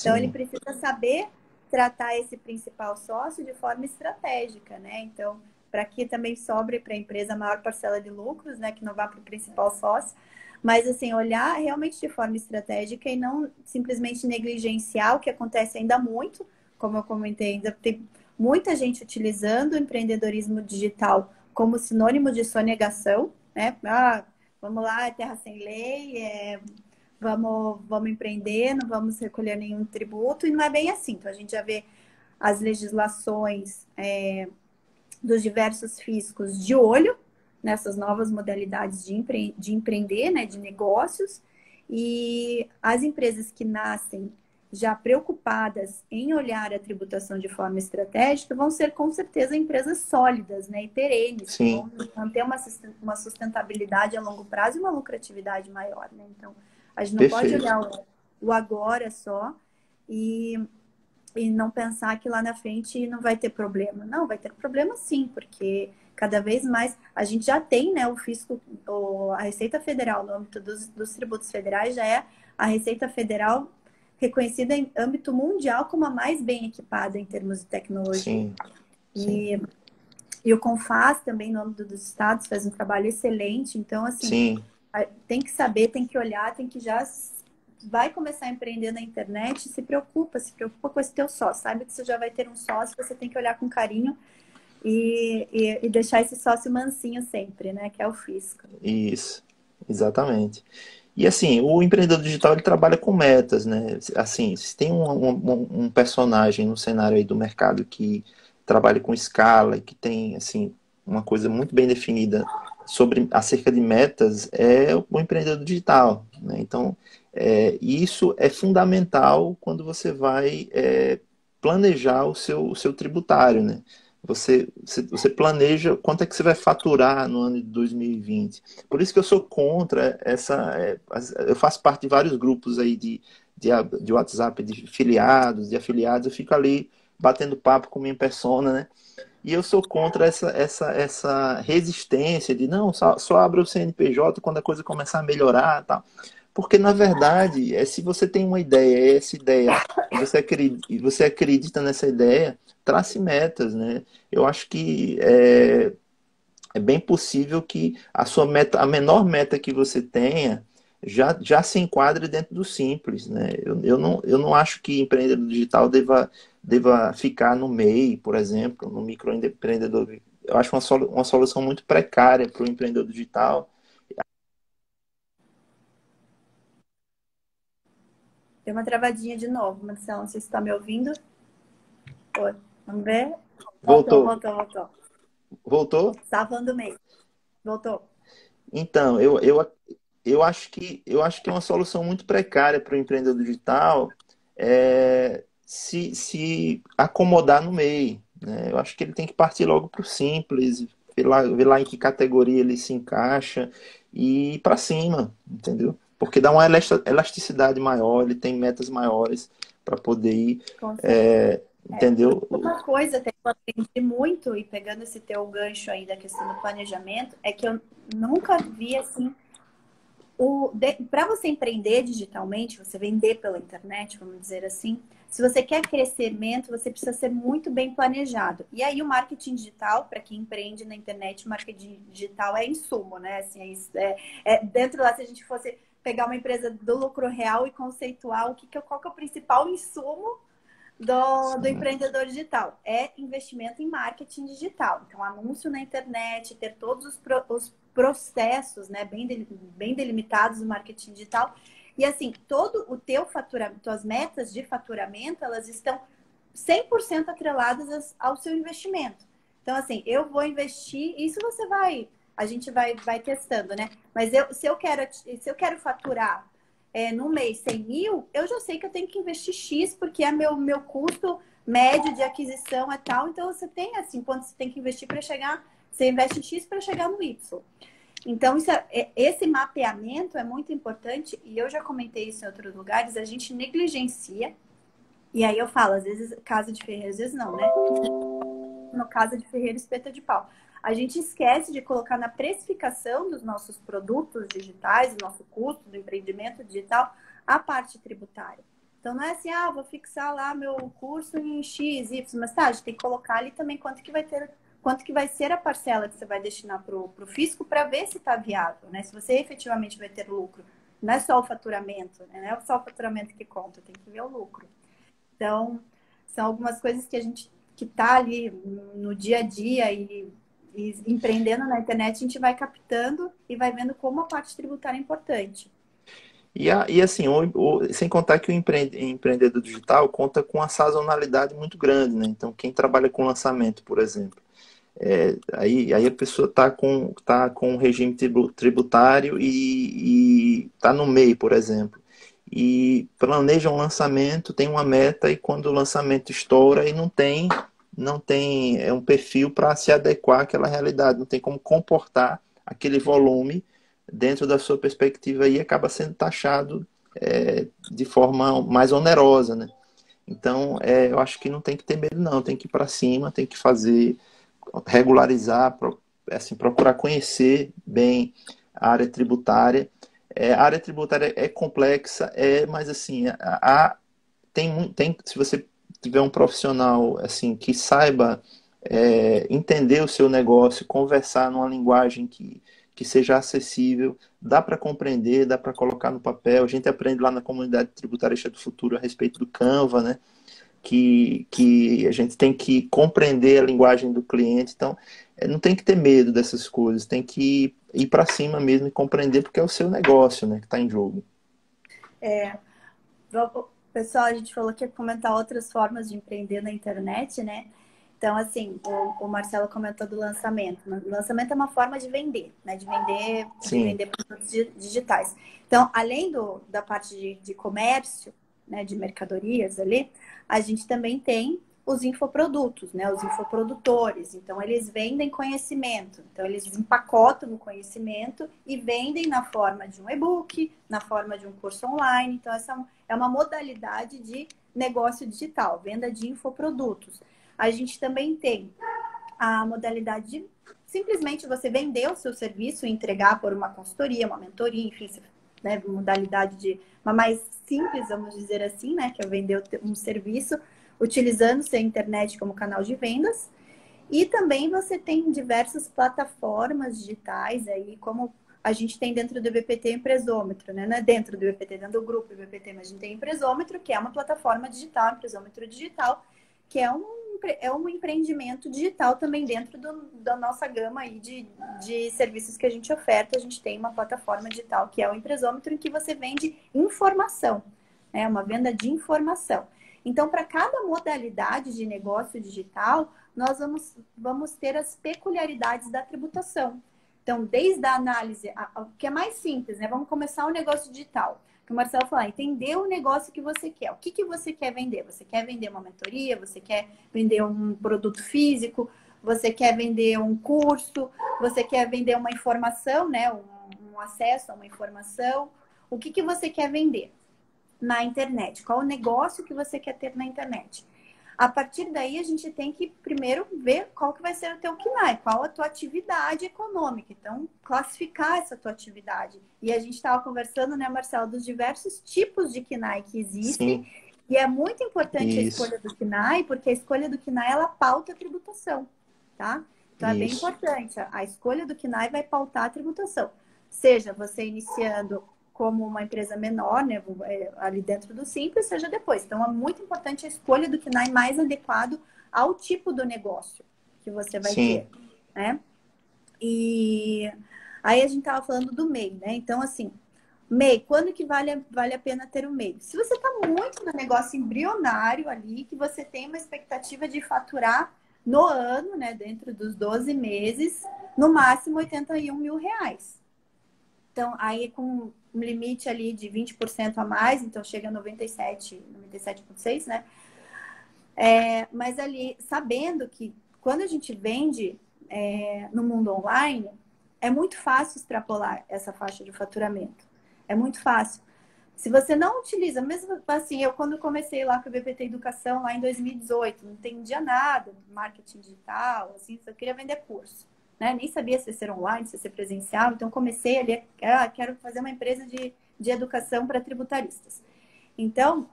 Então, ele sim, precisa saber tratar esse principal sócio de forma estratégica, né? Então, para que também sobre para a empresa a maior parcela de lucros, né, que não vá para o principal sócio, mas assim, olhar realmente de forma estratégica e não simplesmente negligenciar o que acontece ainda muito, como eu comentei, ainda tem muita gente utilizando o empreendedorismo digital como sinônimo de sonegação, né? Ah, vamos lá, é terra sem lei, vamos empreender, não vamos recolher nenhum tributo, e não é bem assim. Então, a gente já vê as legislações dos diversos fiscos de olho nessas novas modalidades de empreender, né, de negócios, e as empresas que nascem já preocupadas em olhar a tributação de forma estratégica vão ser com certeza empresas sólidas, né, e perenes, que sim, vão manter uma sustentabilidade a longo prazo e uma lucratividade maior, né? Então, a gente não pode perfeito. olhar o agora só e não pensar que lá na frente não vai ter problema. Não, vai ter problema sim, porque cada vez mais a gente já tem, né, o fisco, a Receita Federal, no âmbito dos tributos federais, já é a Receita Federal reconhecida em âmbito mundial como a mais bem equipada em termos de tecnologia. Sim, sim, E, e o CONFAS também, no âmbito dos estados, faz um trabalho excelente. Então, assim, sim. tem que saber, tem que olhar, tem que já vai começar a empreender na internet, se preocupa com esse teu sócio. Sabe que você já vai ter um sócio, você tem que olhar com carinho e deixar esse sócio mansinho sempre, né? Que é o fisco. Isso, exatamente. E assim, o empreendedor digital ele trabalha com metas, né? Assim, se tem um personagem no cenário aí do mercado que trabalha com escala e que tem assim uma coisa muito bem definida sobre acerca de metas, é o empreendedor digital, né? Então, isso é fundamental quando você vai planejar o seu tributário, né? Você planeja quanto é que você vai faturar no ano de 2020. Por isso que eu sou contra essa. Eu faço parte de vários grupos aí de WhatsApp, de afiliados, eu fico ali batendo papo com minha persona, né? E eu sou contra essa resistência de não, só abra o CNPJ quando a coisa começar a melhorar, tal. Porque, na verdade, se você tem uma ideia, essa ideia, e você acredita nessa ideia, trace metas, né? Eu acho que é bem possível que a sua meta, a menor meta que você tenha, já se enquadre dentro do simples, né? Eu não acho que empreendedor digital deva ficar no MEI, por exemplo, no microempreendedor. Eu acho uma solução muito precária para o empreendedor digital. Deu uma travadinha de novo, Marcelo. Não sei se está me ouvindo. Oi, vamos ver. Voltou, Voltou? voltou, voltou. Voltou? Estava falando do MEI. Voltou. Então, eu acho que é uma solução muito precária para o empreendedor digital se acomodar no meio, né? Eu acho que ele tem que partir logo para o simples, ver lá em que categoria ele se encaixa e ir para cima, entendeu? Porque dá uma elasticidade maior, ele tem metas maiores para poder ir, Com certeza. é, entendeu? Uma coisa até que eu aprendi muito, e pegando esse teu gancho aí da questão do planejamento, é que eu nunca vi assim. Para você empreender digitalmente, você vender pela internet, vamos dizer assim, se você quer crescimento, você precisa ser muito bem planejado. E aí o marketing digital, para quem empreende na internet, o marketing digital é insumo, né? Assim, dentro lá, se a gente fosse pegar uma empresa do lucro real e conceituar qual que é o principal insumo do empreendedor digital. É investimento em marketing digital. Então, anúncio na internet, ter todos os processos, né, bem delimitados no marketing digital. E assim, todo o teu faturamento, tuas metas de faturamento, elas estão 100% atreladas ao seu investimento. Então, assim, eu vou investir, isso a gente vai testando, né? Mas se eu quero faturar no mês 100 mil, eu já sei que eu tenho que investir X, porque é meu custo médio de aquisição é tal. Então, você tem assim, quanto você tem que investir para chegar, você investe X para chegar no Y. Então, esse mapeamento é muito importante, e eu já comentei isso em outros lugares, a gente negligencia E aí eu falo, às vezes casa de ferreiro, às vezes não, né? No casa de ferreiro, espeta de pau. A gente esquece de colocar na precificação dos nossos produtos digitais, do nosso custo do empreendimento digital, a parte tributária. Então não é assim, vou fixar lá meu curso em X, Y, mas tá, a gente tem que colocar ali também quanto que vai ser a parcela que você vai destinar para o fisco para ver se está viável, né? Se você efetivamente vai ter lucro. Não é só o faturamento, né? Não é só o faturamento que conta, tem que ver o lucro. Então, são algumas coisas que a gente que está ali no dia a dia e empreendendo na internet, a gente vai captando e vai vendo como a parte tributária é importante. E assim, sem contar que o empreendedor digital conta com uma sazonalidade muito grande, né? Então, quem trabalha com lançamento, por exemplo, aí a pessoa tá com um regime tributário e está no MEI, por exemplo. E planeja um lançamento, tem uma meta, e quando o lançamento estoura e não tem um perfil para se adequar àquela realidade, não tem como comportar aquele volume dentro da sua perspectiva, e acaba sendo taxado de forma mais onerosa, né? Então, eu acho que não tem que ter medo, não. Tem que ir para cima, tem que fazer, regularizar, assim, procurar conhecer bem a área tributária. A área tributária é complexa, mas assim, se você tiver um profissional assim que saiba entender o seu negócio, conversar numa linguagem que seja acessível, dá para compreender, dá para colocar no papel. A gente aprende lá na comunidade tributarista do futuro a respeito do Canva, né? Que a gente tem que compreender a linguagem do cliente. Então, não tem que ter medo dessas coisas, tem que ir para cima mesmo e compreender, porque é o seu negócio, né, que está em jogo. Pessoal, a gente falou que ia comentar outras formas de empreender na internet, né? Então, assim, o Marcelo comentou do lançamento. O lançamento é uma forma de vender, né? De Sim, vender produtos digitais. Então, além da parte de comércio, né? De mercadorias ali, a gente também tem os infoprodutos, né? Os infoprodutores. Então, eles vendem conhecimento. Então, eles empacotam o conhecimento e vendem na forma de um e-book, na forma de um curso online. Então, essa é uma modalidade de negócio digital, venda de infoprodutos. A gente também tem a modalidade de simplesmente você vender o seu serviço e entregar por uma consultoria, uma mentoria, enfim, né, modalidade de uma mais simples, vamos dizer assim, né, que é vender um serviço utilizando-se a internet como canal de vendas. E também você tem diversas plataformas digitais aí, como a gente tem dentro do BPT Empresômetro, né? Não é dentro do BPT, dentro do grupo BPT, mas a gente tem Empresômetro, que é uma plataforma digital, Empresômetro digital, que é um empreendimento digital também dentro da nossa gama aí de serviços que a gente oferta. A gente tem uma plataforma digital que é o Empresômetro, em que você vende informação, né? Uma venda de informação. Então, para cada modalidade de negócio digital, nós vamos ter as peculiaridades da tributação. Então, desde a análise, o que é mais simples, né? Vamos começar o negócio digital. Que o Marcelo falou, entender o negócio que você quer. O que você quer vender? Você quer vender uma mentoria? Você quer vender um produto físico? Você quer vender um curso? Você quer vender uma informação, né? Um acesso a uma informação? O que você quer vender na internet? Qual o negócio que você quer ter na internet? A partir daí, a gente tem que primeiro ver qual que vai ser o teu KNAI, qual a tua atividade econômica. Então, classificar essa tua atividade. E a gente estava conversando, né, Marcelo, dos diversos tipos de KNAI que existem. sim, E é muito importante a isso, escolha do KNAI, porque a escolha do KNAI, ela pauta a tributação, tá? Então, é bem isso. importante. A escolha do KNAI vai pautar a tributação. Seja você iniciando como uma empresa menor, né, ali dentro do Simples, seja depois. Então, é muito importante a escolha do KNAI mais adequado ao tipo do negócio que você vai Sim, ter, né? E aí a gente estava falando do MEI, né? Então, assim, MEI, quando que vale a pena ter o MEI? Se você está muito no negócio embrionário ali, que você tem uma expectativa de faturar no ano, né, dentro dos 12 meses, no máximo R$ 81.000. Então, aí com um limite ali de 20% a mais, então chega a 97,6, né? Mas ali, sabendo que quando a gente vende no mundo online, é muito fácil extrapolar essa faixa de faturamento. É muito fácil. Se você não utiliza, mesmo assim, eu quando comecei lá com o BPT Educação, lá em 2018, não entendia nada de marketing digital, assim, só queria vender curso, né? Nem sabia se ia ser online, se ia ser presencial, então comecei ali, quero fazer uma empresa de educação para tributaristas. Então,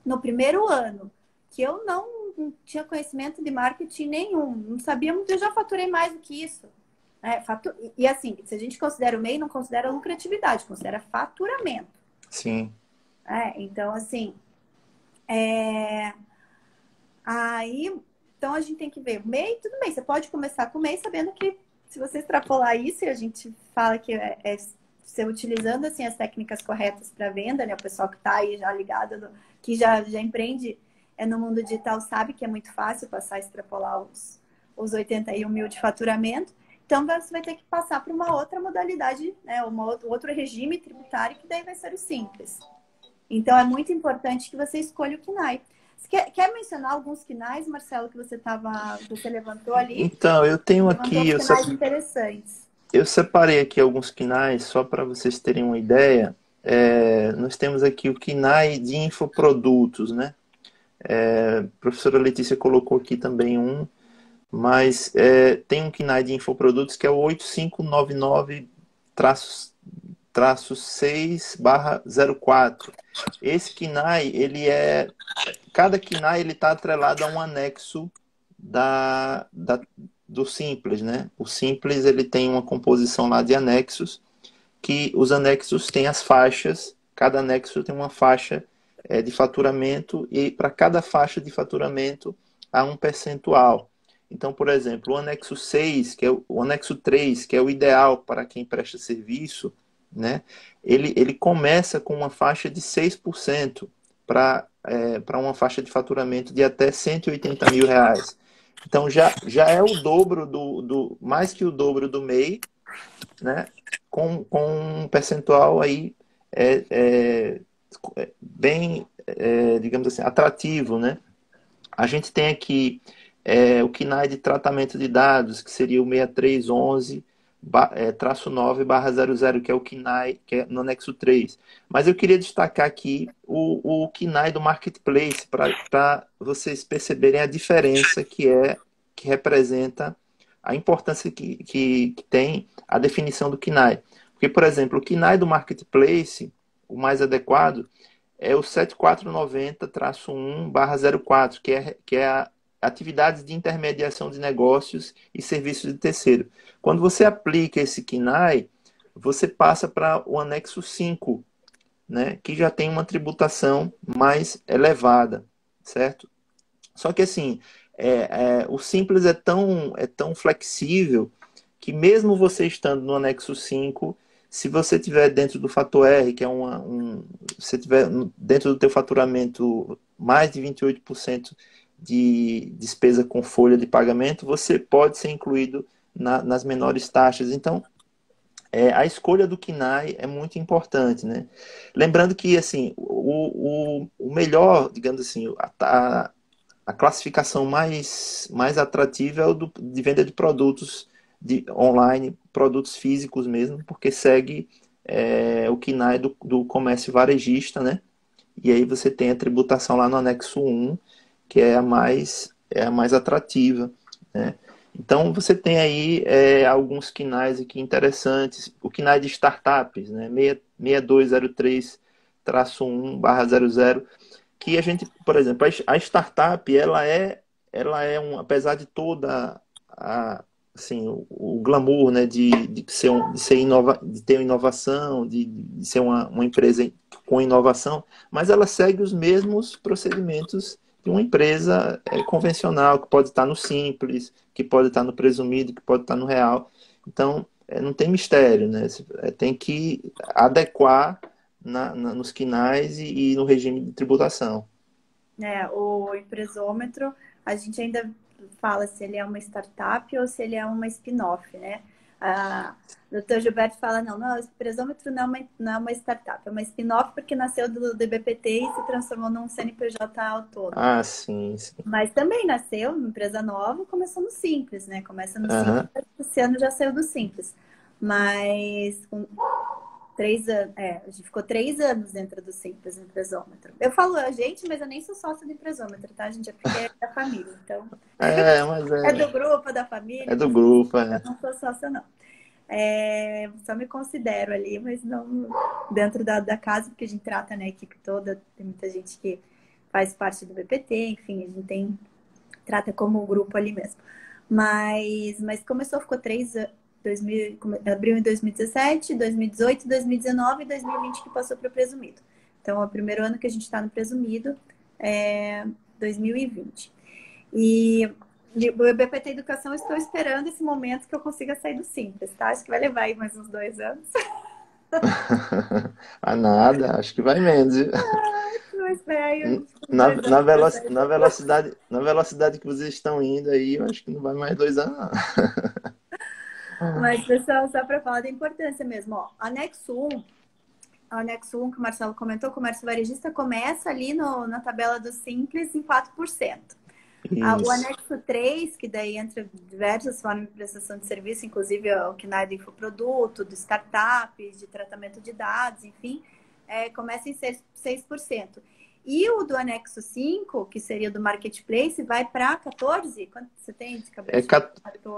no primeiro ano, que eu não tinha conhecimento de marketing nenhum, não sabia muito, eu já faturei mais do que isso. E assim, se a gente considera o MEI, não considera lucratividade, considera faturamento. Sim. Então, assim, aí, então a gente tem que ver o MEI, tudo bem, você pode começar com o MEI sabendo que se você extrapolar isso, e a gente fala que você utilizando assim, as técnicas corretas para venda, né? O pessoal que está aí já ligado, que já empreende no mundo digital, sabe que é muito fácil passar a extrapolar os 81 mil de faturamento. Então, você vai ter que passar para uma outra modalidade, né? Outro regime tributário, que daí vai ser o simples. Então, é muito importante que você escolha o KNAI. Você quer mencionar alguns KNAIs, Marcelo, que você levantou ali? Então, eu tenho Levantou aqui, os KNAIs interessantes. eu separei aqui alguns KNAIs só para vocês terem uma ideia. Nós temos aqui o KNAI de infoprodutos, né? A professora Letícia colocou aqui também um, mas tem um KNAI de infoprodutos que é o 8599-6/04. Esse KNAI, cada KNAI ele está atrelado a um anexo do Simples, né? O Simples ele tem uma composição lá de anexos, que os anexos têm as faixas, cada anexo tem uma faixa de faturamento, e para cada faixa de faturamento há um percentual. Então, por exemplo, o anexo 6, o anexo 3, que é o ideal para quem presta serviço, né? Ele começa com uma faixa de 6% para uma faixa de faturamento de até R$ 180 mil. Então já é o dobro mais que o dobro do MEI, né? Com um percentual aí bem, digamos assim, atrativo, né? A gente tem aqui o KNAI de tratamento de dados, que seria o 6311-9/00, que é o KNAI, que é no anexo 3. Mas eu queria destacar aqui o KNAI do Marketplace, para vocês perceberem a diferença que representa a importância que tem a definição do KNAI. Porque, por exemplo, o KNAI do Marketplace, o mais adequado, é o 7490-1/04, que é atividades de intermediação de negócios e serviços de terceiro. Quando você aplica esse KNAI, você passa para o anexo 5, né, que já tem uma tributação mais elevada, certo? Só que assim, o Simples é tão flexível que mesmo você estando no anexo 5, se você tiver dentro do fator R, que é se tiver dentro do teu faturamento mais de 28% de despesa com folha de pagamento, você pode ser incluído nas menores taxas. Então, a escolha do KNAI é muito importante, né? Lembrando que, assim, o melhor, digamos assim, a classificação mais atrativa é o de venda de produtos online, produtos físicos mesmo, porque segue o KNAI do comércio varejista, né? E aí você tem a tributação lá no anexo 1, que é a mais atrativa, né? Então você tem aí alguns KNAIs aqui interessantes. O KNAI de startups, né? 6203-1/00, que a gente, por exemplo, a startup, apesar de toda assim, o glamour, né, de ter inovação, de ser uma empresa com inovação, mas ela segue os mesmos procedimentos de uma empresa convencional, que pode estar no simples, que pode estar no presumido, que pode estar no real. Então, não tem mistério, né? Tem que adequar nos KNAIs e no regime de tributação. O empresômetro, a gente ainda fala se ele é uma startup ou se ele é uma spin-off, né? O Dr. Gilberto fala, não, o empresômetro não é uma startup, é uma spin-off porque nasceu do DBPT e se transformou num CNPJ autônomo. Ah, sim. Mas também nasceu uma empresa nova, começou no Simples, né? Começa no Simples, esse ano já saiu do Simples. Mas 3 anos, a gente ficou 3 anos dentro do Simples Empresômetro. Eu falo a gente, mas eu nem sou sócia do Empresômetro, tá, gente? É porque é da família. Então, Mas é do grupo, é da família, é do então grupo, eu não sou sócia, não. Só me considero ali, mas não dentro da casa, porque a gente trata, né, a equipe toda, tem muita gente que faz parte do BPT, enfim, a gente trata como grupo ali mesmo. Mas começou, ficou 3 anos, abriu em 2017, 2018, 2019 e 2020 que passou para o presumido. Então, é o primeiro ano que a gente está no presumido é 2020. E o BPT Educação, eu estou esperando esse momento que eu consiga sair do Simples, tá? Acho que vai levar aí mais uns 2 anos. a nada, acho que vai menos. Viu? Vou esperar aí uns Na, 2 na, anos para velo, sair na, do... velocidade, na velocidade que vocês estão indo aí, eu acho que não vai mais 2 anos, não. Mas, pessoal, só para falar da importância mesmo, ó, anexo 1 que o Marcelo comentou, o comércio varejista começa ali na tabela do Simples em 4%. O Isso. anexo 3, que daí entra diversas formas de prestação de serviço, inclusive o KNAI do infoproduto, do startup, de tratamento de dados, enfim, começa em 6%. E o do anexo 5, que seria do marketplace, vai para 14%. Quanto você tem de cabeça?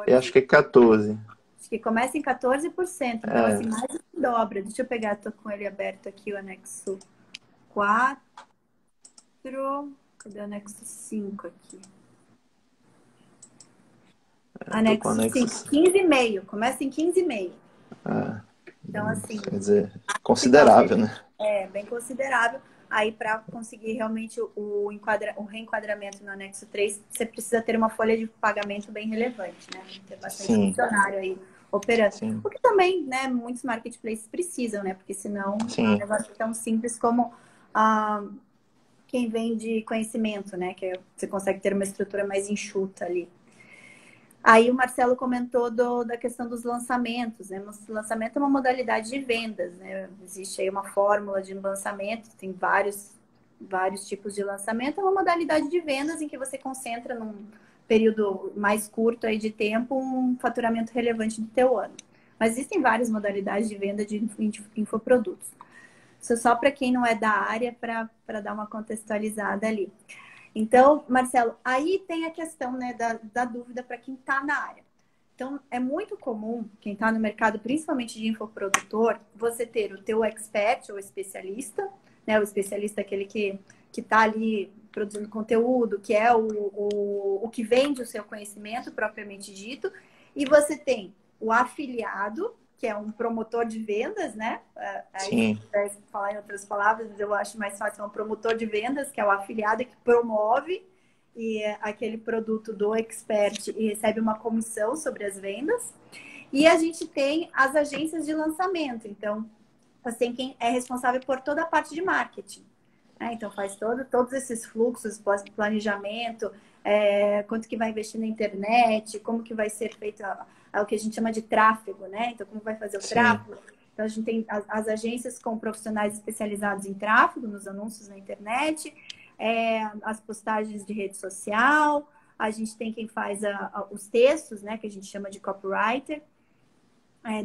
Eu acho que é 14. Acho que começa em 14%. Então, assim, É, mais do que dobra. Deixa eu pegar, tô com ele aberto aqui, o anexo 4. Cadê o anexo 5 aqui? eu tô com Anexo 5, anexo. 15,5. Começa em 15,5. É, Então, assim, quer dizer, que dobra. considerável, né? É bem considerável. Aí, para conseguir realmente o reenquadramento no anexo 3, você precisa ter uma folha de pagamento bem relevante, né? Tem que ter bastante Sim, funcionário aí operando. sim, O que também, né, muitos marketplaces precisam, né? Porque senão o sim, negócio é tão simples como ah, quem vende conhecimento, né? Você consegue ter uma estrutura mais enxuta ali. Aí o Marcelo comentou da questão dos lançamentos, né? O lançamento é uma modalidade de vendas, né? Existe aí uma fórmula de lançamento, tem vários tipos de lançamento, é uma modalidade de vendas em que você concentra num período mais curto aí de tempo um faturamento relevante do teu ano. Mas existem várias modalidades de venda de infoprodutos. Isso é só para quem não é da área, para dar uma contextualizada ali. Então, Marcelo, aí tem a questão, né, da dúvida para quem está na área. Então, é muito comum, quem está no mercado, principalmente de infoprodutor, você ter o teu expert ou especialista, né, o especialista é aquele que está ali produzindo conteúdo, que é o que vende o seu conhecimento propriamente dito, e você tem o afiliado, que é um promotor de vendas, né? Aí, se sim, tivesse que falar em outras palavras, eu acho mais fácil, é um promotor de vendas, que é o afiliado que promove aquele produto do expert e recebe uma comissão sobre as vendas. E a gente tem as agências de lançamento. Então, você tem quem é responsável por toda a parte de marketing. Então, faz todos esses fluxos, planejamento, quanto que vai investir na internet, como que vai ser feito o que a gente chama de tráfego, né? Então, como vai fazer o sim, tráfego? Então, a gente tem as agências com profissionais especializados em tráfego, nos anúncios na internet, as postagens de rede social, a gente tem quem faz os textos, né? Que a gente chama de copywriter,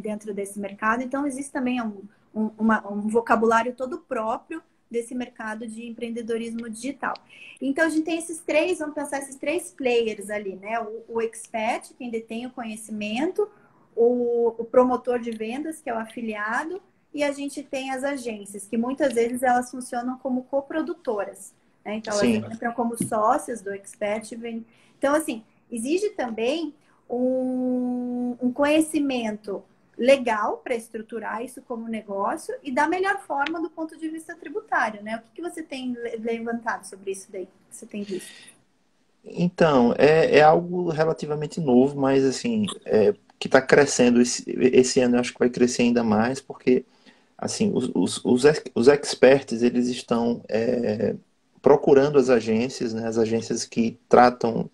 dentro desse mercado. Então, existe também um vocabulário todo próprio desse mercado de empreendedorismo digital. Então, a gente tem vamos pensar esses 3 players ali, né? O expert, quem detém o conhecimento, o promotor de vendas, que é o afiliado, e a gente tem as agências, que muitas vezes elas funcionam como coprodutoras, né? Então, elas sim. entram como sócias do expert. Então, assim, exige também um conhecimento legal para estruturar isso como negócio e da melhor forma do ponto de vista tributário, né? O que você tem levantado sobre isso daí? Que você tem visto? Então, é algo relativamente novo, mas assim, que está crescendo esse ano, eu acho que vai crescer ainda mais, porque assim, os experts, eles estão procurando as agências, né, as agências que tratam,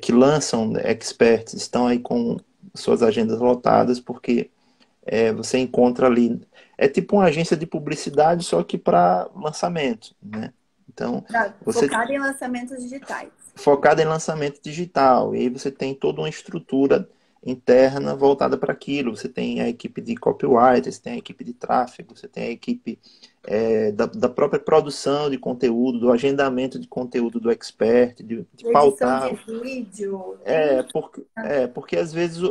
que lançam experts, estão aí com suas agendas lotadas, porque você encontra ali, é tipo uma agência de publicidade, só que para lançamento, né? Então, você Focado em lançamentos digitais. focada em lançamento digital. E aí você tem toda uma estrutura. interna voltada para aquilo. Você tem a equipe de copywriters, você tem a equipe de tráfego, você tem a equipe da própria produção de conteúdo, do agendamento de conteúdo do expert, de Edição de pautar. vídeo, tem... Porque às vezes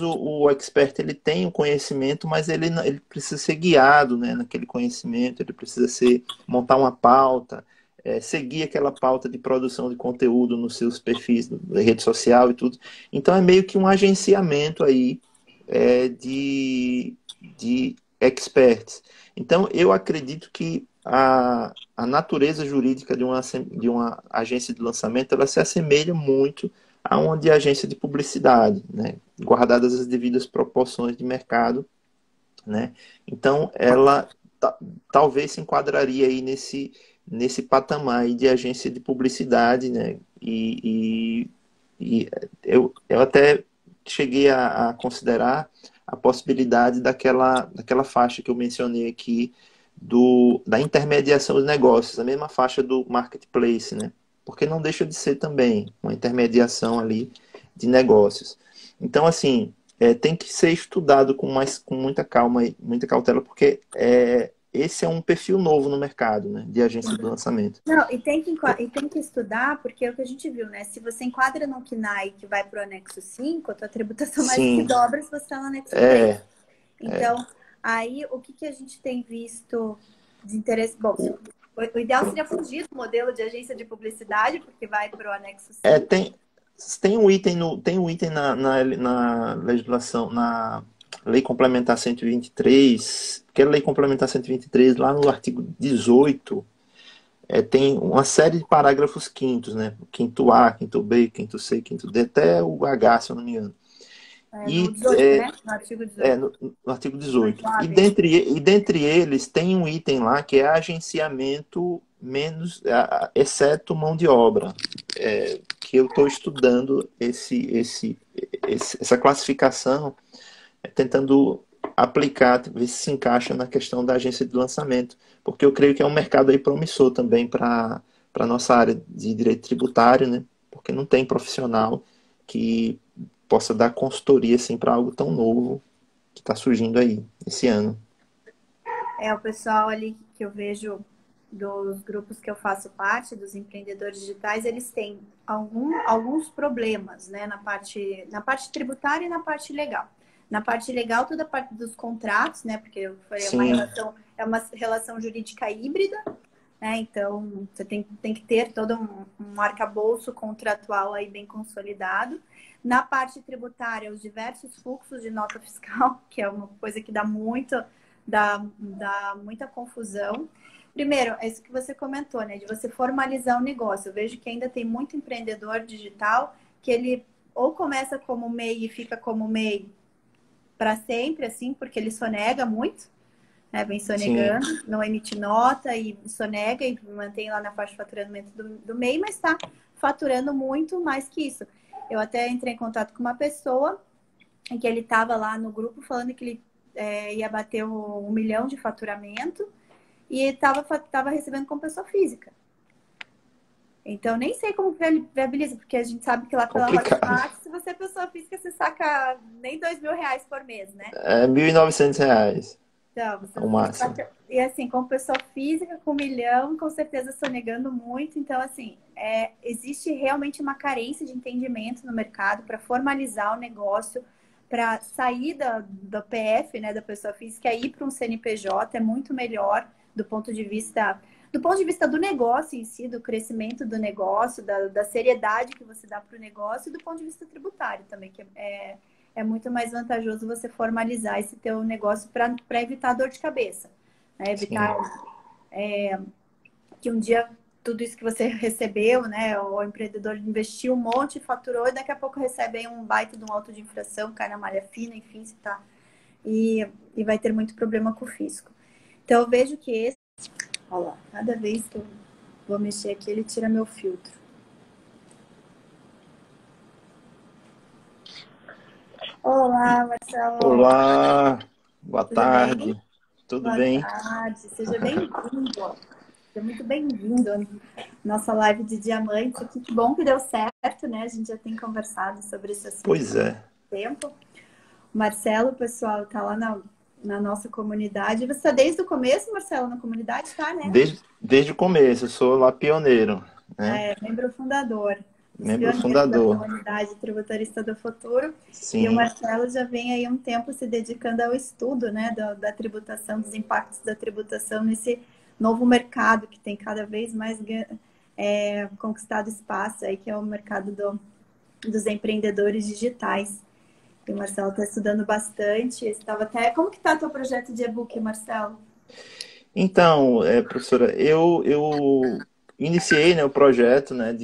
o expert ele tem o conhecimento, mas ele precisa ser guiado, né, naquele conhecimento, ele precisa montar uma pauta, seguir aquela pauta de produção de conteúdo nos seus perfis da rede social e tudo. Então é meio que um agenciamento aí de experts. Então eu acredito que a natureza jurídica de uma agência de lançamento ela se assemelha muito a uma de agência de publicidade, né? Guardadas as devidas proporções de mercado, né? Então ela talvez se enquadraria aí nesse patamar aí de agência de publicidade, né? E eu até cheguei a considerar a possibilidade daquela faixa que eu mencionei aqui da intermediação dos negócios, a mesma faixa do marketplace, né? Porque não deixa de ser também uma intermediação ali de negócios. Então, assim, tem que ser estudado com muita calma e muita cautela, porque esse é um perfil novo no mercado, né, de agência de lançamento. Não, e tem que estudar, porque é o que a gente viu, né? Se você enquadra no KNAI que vai para o anexo 5, a tua tributação mais que dobra se você está no anexo 3. Então, aí o que a gente tem visto de interesse? Bom, o ideal seria fugir do modelo de agência de publicidade, porque vai para o anexo 5. Tem um item na legislação, na Lei Complementar 123, que é a Lei Complementar 123, lá no artigo 18, tem uma série de parágrafos quintos, né? Quinto A, quinto B, quinto C, quinto D, até o H, se eu não me engano. No 18, né? No artigo 18. No artigo 18. E dentre eles tem um item lá que é agenciamento exceto mão de obra. Que eu estou estudando essa classificação, tentando aplicar, ver se encaixa na questão da agência de lançamento. Porque eu creio que é um mercado aí promissor também para a nossa área de direito tributário, né? Porque não tem profissional que possa dar consultoria assim, para algo tão novo que está surgindo aí esse ano. O pessoal ali que eu vejo dos grupos que eu faço parte, dos empreendedores digitais, eles têm alguns problemas, né, na parte tributária e na parte legal. Na parte legal, toda a parte dos contratos, né, porque é uma relação jurídica híbrida, né, então você tem que ter todo um arcabouço contratual aí bem consolidado. Na parte tributária, os diversos fluxos de nota fiscal, que é uma coisa que dá muita confusão. Primeiro, é isso que você comentou, né? De você formalizar o negócio. Eu vejo que ainda tem muito empreendedor digital que ele ou começa como MEI e fica como MEI para sempre, assim, porque ele sonega muito, né? Vem sonegando, não emite nota e sonega e mantém lá na faixa de faturamento do MEI, mas está faturando muito mais que isso. Eu até entrei em contato com uma pessoa em que ele estava lá no grupo falando que ele ia bater 1 milhão de faturamento e estava recebendo como pessoa física. Então, nem sei como viabiliza, porque a gente sabe que lá pela Hotmart, se você é pessoa física, você saca nem R$2.000 por mês, né? R$1.900. Então, você o máximo. E assim, como pessoa física, com 1 milhão, com certeza sonegando muito. Então, assim, existe realmente uma carência de entendimento no mercado para formalizar o negócio, para sair do PF, né, da pessoa física, e ir para um CNPJ é muito melhor do ponto de vista do negócio em si, do crescimento do negócio, da seriedade que você dá para o negócio, e do ponto de vista tributário também, que é muito mais vantajoso você formalizar esse teu negócio para evitar dor de cabeça, né? Evitar que um dia tudo isso que você recebeu, né? O empreendedor investiu um monte, faturou, e daqui a pouco recebe aí um baita de um auto de infração, cai na malha fina, enfim, você tá... E vai ter muito problema com o fisco. Então, eu vejo que olha lá, cada vez que eu vou mexer aqui, ele tira meu filtro. Olá, Marcelo. Olá, boa tarde. Tudo bem? Boa tarde, seja bem-vindo. Seja muito bem-vindo à nossa live de diamantes aqui. Que bom que deu certo, né? A gente já tem conversado sobre esse assunto. Pois é. tempo. O Marcelo, pessoal, tá lá na nossa comunidade. Você está desde o começo, Marcelo, na comunidade, tá, né? Desde o começo, eu sou lá pioneiro, né? É, membro fundador, dos Membro pioneiros da fundador. comunidade tributarista do futuro. E o Sim, Marcelo já vem aí um tempo se dedicando ao estudo, né, da tributação, dos impactos da tributação nesse novo mercado que tem cada vez mais conquistado espaço aí, que é o mercado dos empreendedores digitais. E o Marcelo está estudando bastante. Estava até. Como que está teu projeto de e-book, Marcelo? então, professora, eu iniciei, né, o projeto, né, do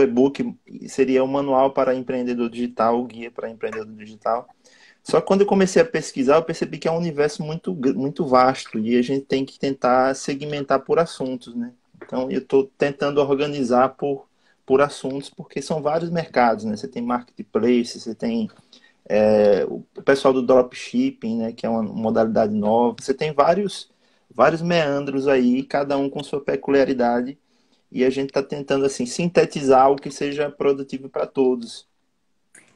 e-book, seria o Manual para Empreendedor Digital, o Guia para Empreendedor Digital. Só que quando eu comecei a pesquisar, eu percebi que é um universo muito vasto e a gente tem que tentar segmentar por assuntos, né? Então, eu estou tentando organizar por assuntos, porque são vários mercados, né? Você tem marketplace, você tem o pessoal do dropshipping, né, que é uma modalidade nova. Você tem vários meandros aí, cada um com sua peculiaridade, e a gente está tentando assim sintetizar o que seja produtivo para todos,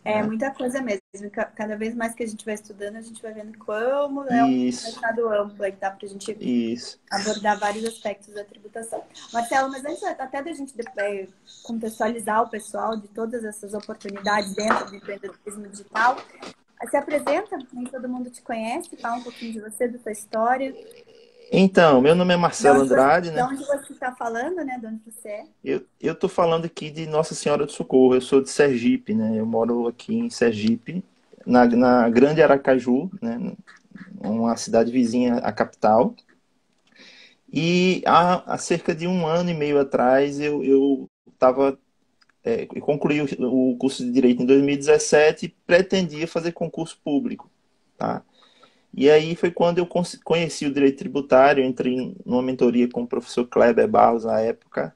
É né? muita coisa mesmo. Cada vez mais que a gente vai estudando, a gente vai vendo como é um Isso, mercado amplo aí que dá para a gente isso. abordar vários aspectos da tributação. Marcelo, mas antes até da gente contextualizar o pessoal de todas essas oportunidades dentro do empreendedorismo digital, se apresenta, nem todo mundo te conhece, fala um pouquinho de você, da sua história, Então, meu nome é Marcelo Andrade, de né? onde você está falando, né? De onde você é. Eu tô falando aqui de Nossa Senhora do Socorro. Eu sou de Sergipe, né? Eu moro aqui em Sergipe, na Grande Aracaju, né? Uma cidade vizinha à capital. E há cerca de um ano e meio atrás eu estava concluí o curso de Direito em 2017 e pretendia fazer concurso público, tá? E aí foi quando eu conheci o Direito Tributário, entrei numa mentoria com o professor Kleber Barros na época,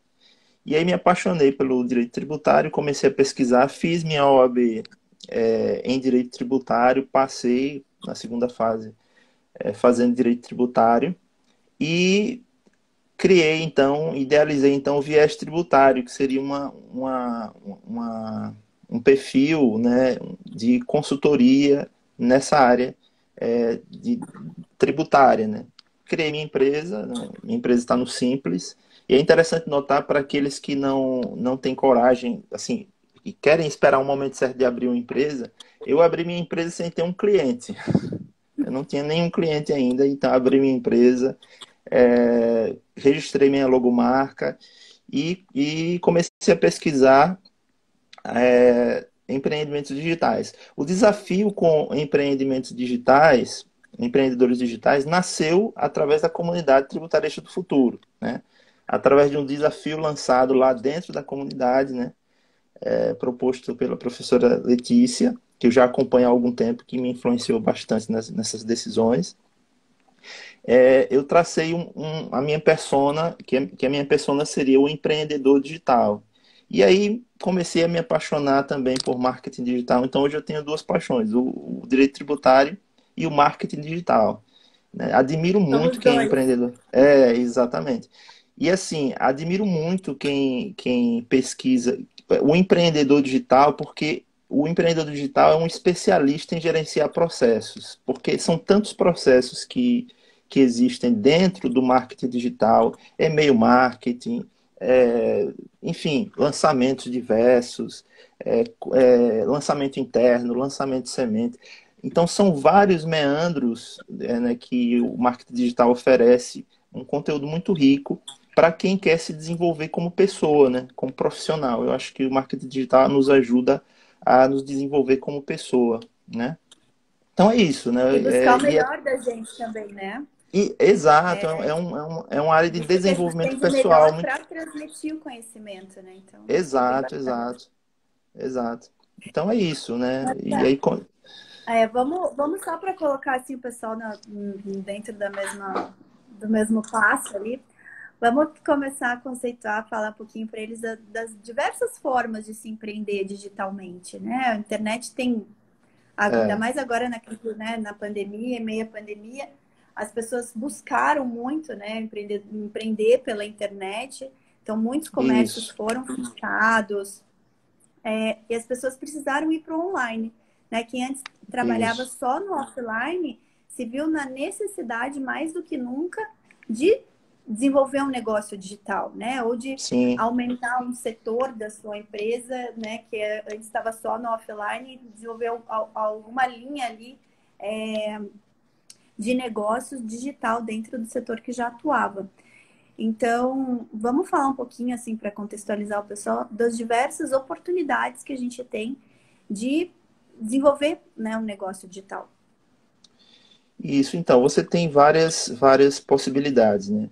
e aí me apaixonei pelo Direito Tributário, comecei a pesquisar, fiz minha OAB em Direito Tributário, passei na segunda fase fazendo Direito Tributário, e criei então, idealizei então o viés tributário, que seria um perfil, né, de consultoria nessa área de tributária, né. Criei minha empresa, né, minha empresa está no Simples, e é interessante notar para aqueles que não têm coragem, assim, e querem esperar um momento certo de abrir uma empresa, eu abri minha empresa sem ter um cliente. Eu não tinha nenhum cliente ainda, então abri minha empresa, registrei minha logomarca e comecei a pesquisar empreendimentos digitais. O desafio com empreendedores digitais, nasceu através da comunidade tributarista do futuro, né? Através de um desafio lançado lá dentro da comunidade, né? Proposto pela professora Letícia, que eu já acompanho há algum tempo, que me influenciou bastante nessas decisões. Eu tracei a minha persona, que a minha persona seria o empreendedor digital. E aí comecei a me apaixonar também por marketing digital. Então hoje eu tenho duas paixões, o direito tributário e o marketing digital, né? Admiro Somos muito quem é dois. empreendedor. Exatamente. E assim, admiro muito quem pesquisa o empreendedor digital, porque o empreendedor digital é um especialista em gerenciar processos, porque são tantos processos que existem dentro do marketing digital, e-mail marketing, enfim, lançamentos diversos, lançamento interno, lançamento de semente. Então, são vários meandros né, que o marketing digital oferece, um conteúdo muito rico para quem quer se desenvolver como pessoa, né, como profissional. Eu acho que o marketing digital nos ajuda a nos desenvolver como pessoa, né? Então é isso, né? E buscar o melhor da gente também, né? Exato, é uma área de Busca o que a gente desenvolvimento tem de pessoal melhor muito. para transmitir o conhecimento, né? Então, isso é bem Exato, bacana. exato, exato. Então é isso, né? Mas E tá. aí, Vamos só para colocar assim, o pessoal dentro do mesmo passo ali. Vamos começar a conceituar, falar um pouquinho para eles das diversas formas de se empreender digitalmente, né? A internet tem, ainda é, mais agora na crise, né, na pandemia, em meio à pandemia, as pessoas buscaram muito, né, empreender pela internet. Então, muitos comércios isso, foram fechados, e as pessoas precisaram ir para o online, né? Quem antes trabalhava Isso. só no offline se viu na necessidade mais do que nunca de desenvolver um negócio digital, né? Ou de Sim. aumentar um setor da sua empresa, né? Que antes estava só no offline e desenvolver alguma linha ali de negócios digital dentro do setor que já atuava. Então, vamos falar um pouquinho, assim, para contextualizar o pessoal, das diversas oportunidades que a gente tem de desenvolver, né, um negócio digital. Isso, então, você tem várias possibilidades, né?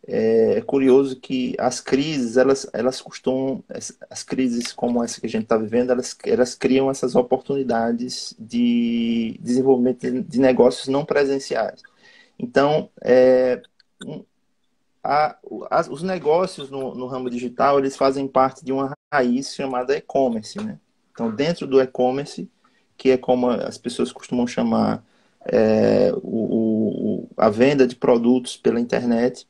É curioso que as crises, elas costumam, as crises como essa que a gente está vivendo, elas criam essas oportunidades de desenvolvimento de negócios não presenciais. Então, um- os negócios no ramo digital, eles fazem parte de uma raiz chamada e-commerce, né? Então, dentro do e-commerce, que é como as pessoas costumam chamar a venda de produtos pela internet,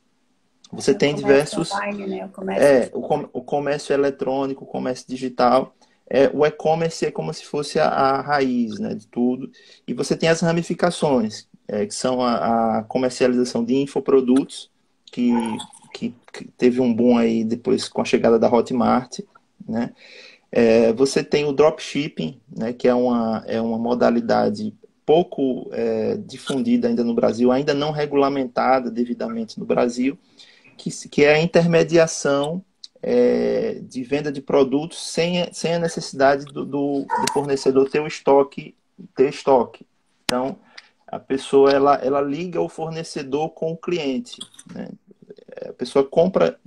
você É o tem comércio diversos, online, né? O comércio digital. o comércio eletrônico, o comércio digital. O e-commerce é como se fosse a raiz, né, de tudo. E você tem as ramificações, que são a comercialização de infoprodutos, que teve um boom aí depois com a chegada da Hotmart, né? Você tem o dropshipping, né, que é uma modalidade pouco difundida ainda no Brasil, ainda não regulamentada devidamente no Brasil, que é a intermediação de venda de produtos sem a necessidade do fornecedor ter o estoque, ter estoque. Então, a pessoa ela liga o fornecedor com o cliente, né? A pessoa compra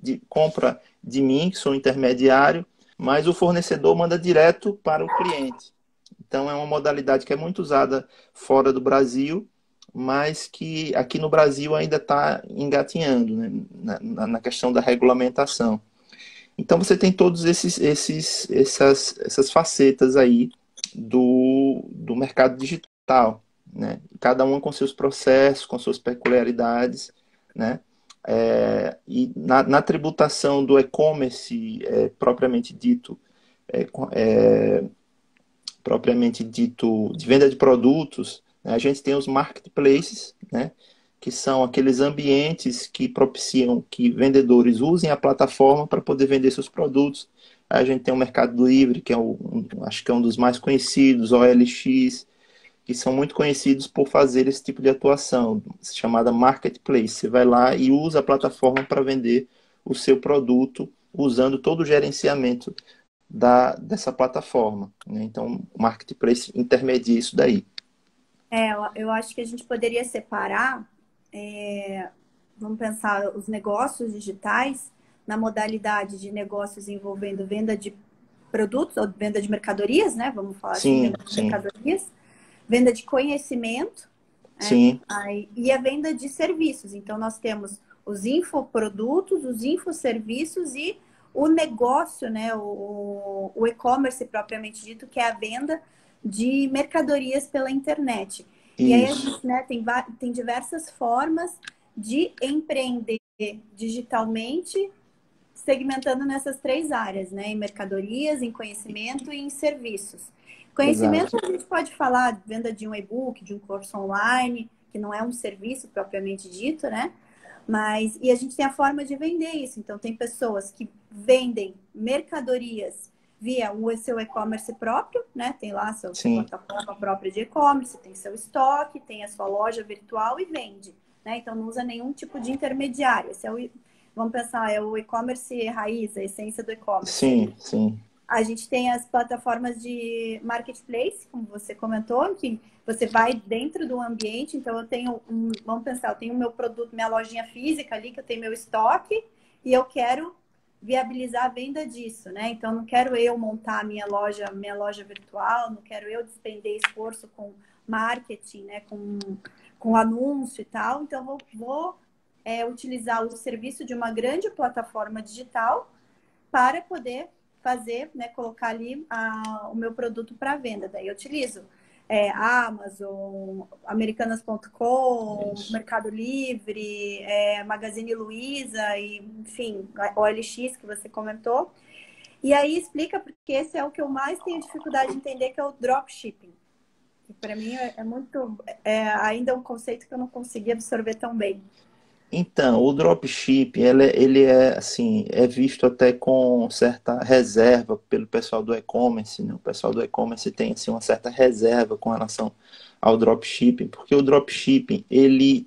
de mim, que sou intermediário, mas o fornecedor manda direto para o cliente. Então, é uma modalidade que é muito usada fora do Brasil, mas que aqui no Brasil ainda está engatinhando, né, na questão da regulamentação. Então, você tem todos essas facetas aí do mercado digital, né? Cada uma com seus processos, com suas peculiaridades, né? E na tributação do e-commerce é, é, propriamente dito de venda de produtos, né, a gente tem os marketplaces, né, que são aqueles ambientes que propiciam que vendedores usem a plataforma para poder vender seus produtos. A gente tem o Mercado Livre, que acho que é um dos mais conhecidos, OLX, que são muito conhecidos por fazer esse tipo de atuação, chamada marketplace. Você vai lá e usa a plataforma para vender o seu produto, usando todo o gerenciamento dessa plataforma, né? Então, o marketplace intermedia isso daí. Eu acho que a gente poderia separar, vamos pensar, os negócios digitais na modalidade de negócios envolvendo venda de produtos ou venda de mercadorias, né? Vamos falar assim, Sim, venda de sim, mercadorias, venda de conhecimento, né? sim, E a venda de serviços. Então, nós temos os infoprodutos, os infoserviços e o negócio, né? O e-commerce propriamente dito, que é a venda de mercadorias pela internet. E aí a isso, gente, né, tem diversas formas de empreender digitalmente, segmentando nessas três áreas, né? Em mercadorias, em conhecimento e em serviços. Conhecimento, exato. a gente pode falar de venda de um e-book, de um curso online, que não é um serviço propriamente dito, né? E a gente tem a forma de vender isso. Então, tem pessoas que vendem mercadorias via o seu e-commerce próprio, né? Tem lá a sua Sim, plataforma própria de e-commerce, tem seu estoque, tem a sua loja virtual e vende, né? Então, não usa nenhum tipo de intermediário. Vamos pensar, é o e-commerce raiz, a essência do e-commerce sim, ali. sim, A gente tem as plataformas de marketplace, como você comentou, que você vai dentro do ambiente. Então, vamos pensar, eu tenho o meu produto, minha lojinha física ali, que eu tenho meu estoque, e eu quero viabilizar a venda disso, né? Então, não quero eu montar a minha loja virtual, não quero eu despender esforço com marketing, né? Com anúncio e tal. Então, vou utilizar o serviço de uma grande plataforma digital para poder fazer, né, colocar ali o meu produto para venda. Daí eu utilizo Amazon, Americanas.com, isso. Mercado Livre, Magazine Luiza, e, enfim, OLX que você comentou. E aí explica, porque esse é o que eu mais tenho dificuldade de entender, que é o dropshipping. Para mim é muito, ainda um conceito que eu não consegui absorver tão bem. Então, o dropship, ele é assim, é visto até com certa reserva pelo pessoal do e-commerce, né? O pessoal do e-commerce tem assim uma certa reserva com relação ao dropshipping, porque o dropshipping, ele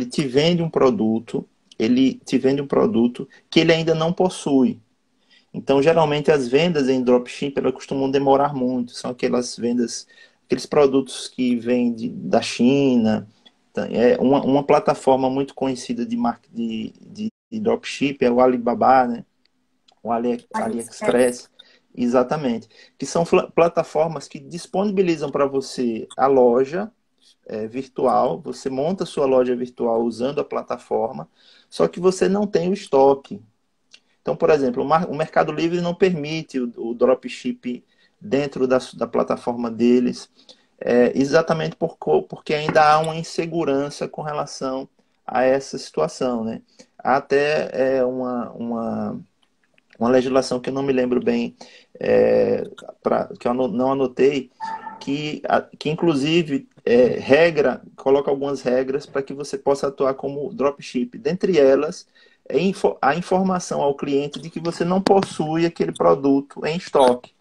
te vende um produto, ele te vende um produto que ele ainda não possui. Então, geralmente as vendas em dropshipping, elas costumam demorar muito, são aquelas vendas, aqueles produtos que vêm da China. É uma plataforma muito conhecida de dropship é o Alibaba, né? O AliExpress. AliExpress, exatamente. Que são plataformas que disponibilizam para você a loja virtual, você monta a sua loja virtual usando a plataforma, só que você não tem o estoque. Então, por exemplo, o Mercado Livre não permite o dropship dentro da plataforma deles, exatamente porque ainda há uma insegurança com relação a essa situação, né? Há até uma legislação que eu não me lembro bem, que eu não anotei, que inclusive coloca algumas regras para que você possa atuar como dropship. Dentre elas, a informação ao cliente de que você não possui aquele produto em estoque,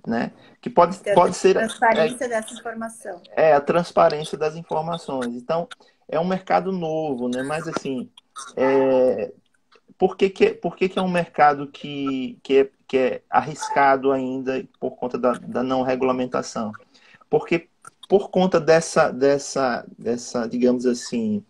né? Que Ter a pode ser transparência dessa informação. a transparência das informações. Então, é um mercado novo, né? Mas assim, é, por que é um mercado que é arriscado ainda por conta da não regulamentação? Porque por conta digamos assim,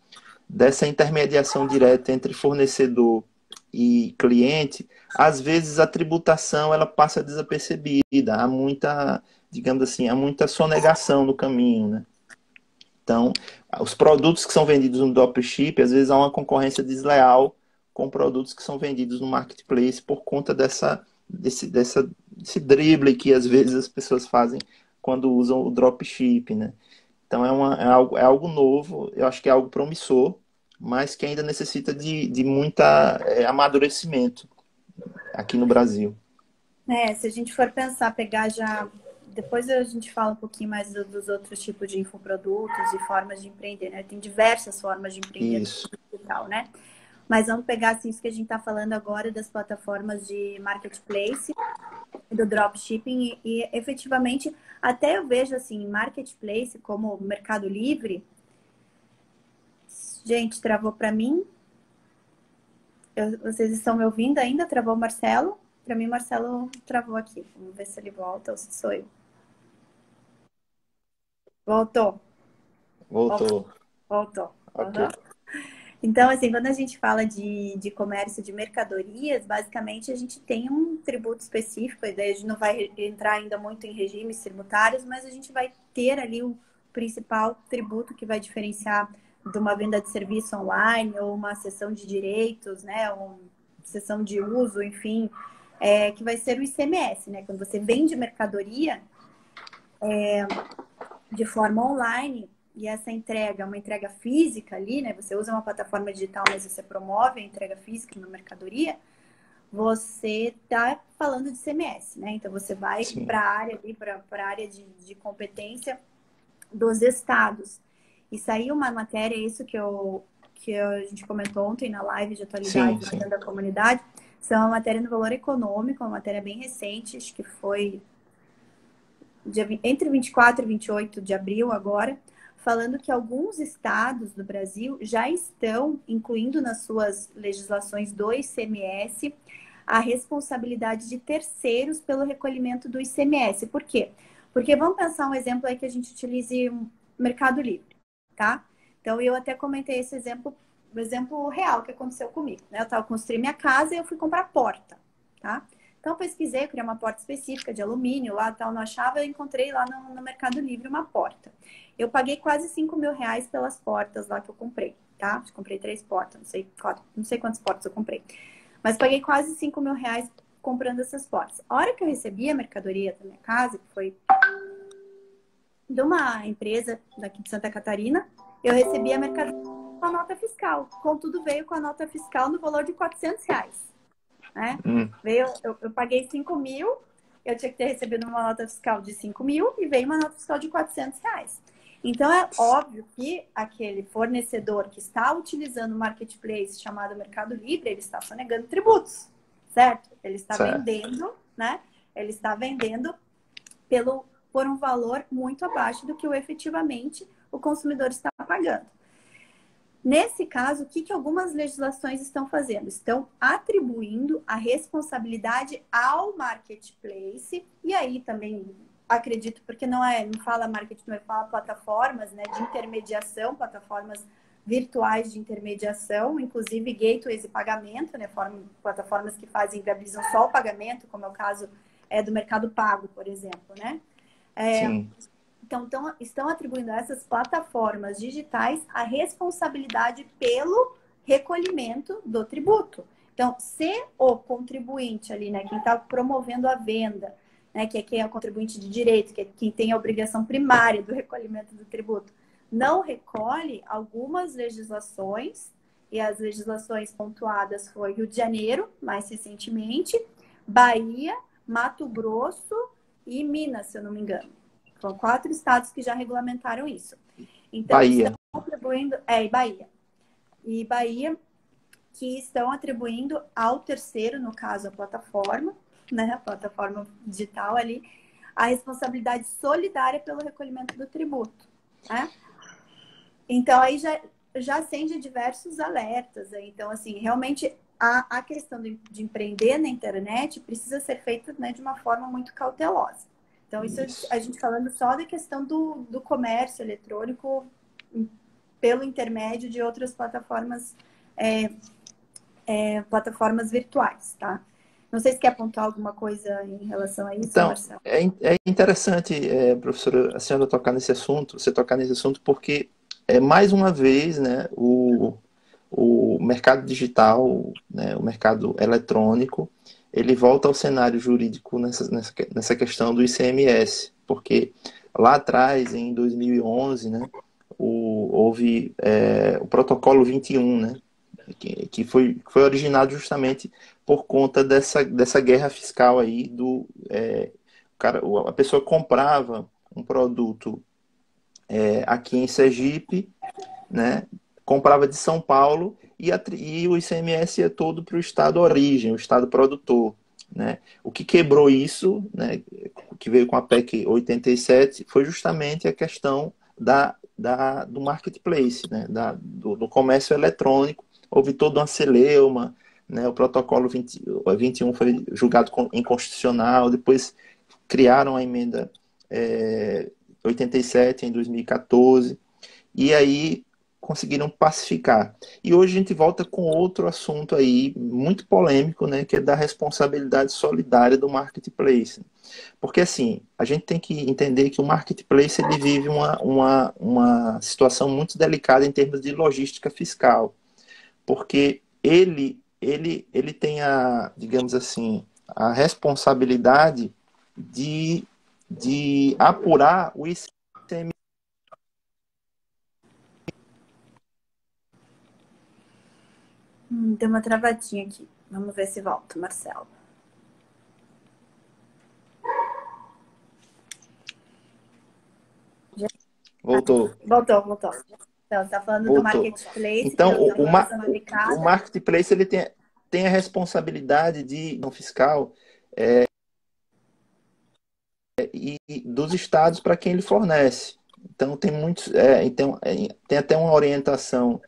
dessa intermediação direta entre fornecedor e cliente, às vezes a tributação ela passa desapercebida, há muita, digamos assim, há muita sonegação no caminho, né? Então, os produtos que são vendidos no dropship, às vezes há uma concorrência desleal com produtos que são vendidos no marketplace por conta desse drible que às vezes as pessoas fazem quando usam o dropship, né? Então é algo novo, eu acho que é algo promissor, mas que ainda necessita de muita amadurecimento aqui no Brasil. Se a gente for pensar, pegar já. Depois a gente fala um pouquinho mais dos outros tipos de infoprodutos e formas de empreender, né? Tem diversas formas de empreender no Isso. digital, né? Mas vamos pegar assim, isso que a gente está falando agora das plataformas de marketplace, do dropshipping efetivamente, até eu vejo assim, marketplace como Mercado Livre. Gente, travou para mim. Vocês estão me ouvindo ainda? Travou o Marcelo? Para mim, o Marcelo travou aqui. Vamos ver se ele volta ou se sou eu. Voltou. Voltou. Voltou. Ok. Uhum. Então, assim, quando a gente fala de comércio de mercadorias, basicamente a gente tem um tributo específico, e daí a gente não vai entrar ainda muito em regimes tributários, mas a gente vai ter ali o principal tributo que vai diferenciar de uma venda de serviço online ou uma cessão de direitos, né, ou cessão de uso, enfim, que vai ser o ICMS, né? Quando você vende mercadoria de forma online, e essa entrega é uma entrega física ali, né? Você usa uma plataforma digital, mas você promove a entrega física na mercadoria, você está falando de CMS, né? Então você vai para a área ali, para a área de competência dos estados. E saiu uma matéria, isso que a gente comentou ontem na live de atualidade da comunidade, isso é uma matéria no Valor Econômico, uma matéria bem recente, acho que foi entre 24 e 28 de abril agora, falando que alguns estados do Brasil já estão incluindo nas suas legislações do ICMS a responsabilidade de terceiros pelo recolhimento do ICMS. Por quê? Porque vamos pensar um exemplo aí que a gente utilize o Mercado Livre, tá? Então, eu até comentei esse exemplo, o exemplo real que aconteceu comigo, né? Eu estava construindo minha casa e eu fui comprar porta, tá? Então, eu pesquisei, eu queria uma porta específica de alumínio lá, tal, não achava, eu encontrei lá no Mercado Livre uma porta. Eu paguei quase 5 mil reais pelas portas lá que eu comprei, tá? Eu comprei 3 portas, não sei quantas portas eu comprei. Mas paguei quase 5 mil reais comprando essas portas. A hora que eu recebi a mercadoria da minha casa, que foi de uma empresa daqui de Santa Catarina, eu recebi a mercadoria com a nota fiscal. Contudo, veio com a nota fiscal no valor de 400 reais. né? Hum. Eu paguei 5 mil, eu tinha que ter recebido uma nota fiscal de 5 mil e veio uma nota fiscal de R$ 400. Então, é óbvio que aquele fornecedor que está utilizando o marketplace chamado Mercado Livre, ele está sonegando tributos, certo? Ele está Certo. vendendo, né? Ele está vendendo por um valor muito abaixo do que efetivamente o consumidor está pagando. Nesse caso, o que algumas legislações estão fazendo? Estão atribuindo a responsabilidade ao marketplace, e aí também acredito, porque não fala marketplace, fala plataformas, né, de intermediação, plataformas virtuais de intermediação, inclusive gateways e pagamento, né, plataformas que viabilizam só o pagamento, como é o caso do Mercado Pago, por exemplo, né? Sim. Então, estão atribuindo a essas plataformas digitais a responsabilidade pelo recolhimento do tributo. Então, se o contribuinte ali, né, quem está promovendo a venda, né, que é quem é o contribuinte de direito, que é quem tem a obrigação primária do recolhimento do tributo, não recolhe, algumas legislações, e as legislações pontuadas foi Rio de Janeiro, mais recentemente, Bahia, Mato Grosso e Minas, se eu não me engano. São 4 estados que já regulamentaram isso. Então, Bahia. estão atribuindo... e Bahia. E Bahia, que estão atribuindo ao terceiro, no caso, a plataforma, né? A plataforma digital ali, a responsabilidade solidária pelo recolhimento do tributo, né? Então, aí já acende diversos alertas. Né? Então, assim, realmente, a questão de empreender na internet precisa ser feita, né, de uma forma muito cautelosa. Então, isso a gente falando só da questão do comércio eletrônico pelo intermédio de outras plataformas, plataformas virtuais, tá? Não sei se quer apontar alguma coisa em relação a isso, Então, Marcelo. é interessante, professora, a senhora tocar nesse assunto, porque, mais uma vez, né, o mercado digital, né, o mercado eletrônico, ele volta ao cenário jurídico nessa questão do ICMS, porque lá atrás, em 2011, né, houve o protocolo 21, né, que foi originado justamente por conta dessa guerra fiscal aí a pessoa comprava um produto aqui em Sergipe, né? Comprava de São Paulo e o ICMS ia todo para o estado origem, o estado produtor, né? O que quebrou isso, né? Que veio com a PEC 87, foi justamente a questão do marketplace, né? Do comércio eletrônico. Houve toda uma celeuma, né? O protocolo 21 foi julgado inconstitucional, depois criaram a emenda 87 em 2014, e aí conseguiram pacificar. E hoje a gente volta com outro assunto aí, muito polêmico, né, que é da responsabilidade solidária do marketplace. Porque, assim, a gente tem que entender que o marketplace ele vive uma situação muito delicada em termos de logística fiscal. Porque ele tem digamos assim, a responsabilidade de apurar o ICMS. Deu uma travadinha aqui. Vamos ver se volta, Marcelo. Voltou. Voltou. Então, tá falando do marketplace, então, que é uma situação delicada. O marketplace ele tem a responsabilidade de não fiscal e dos estados para quem ele fornece. Então tem muitos, tem até uma orientação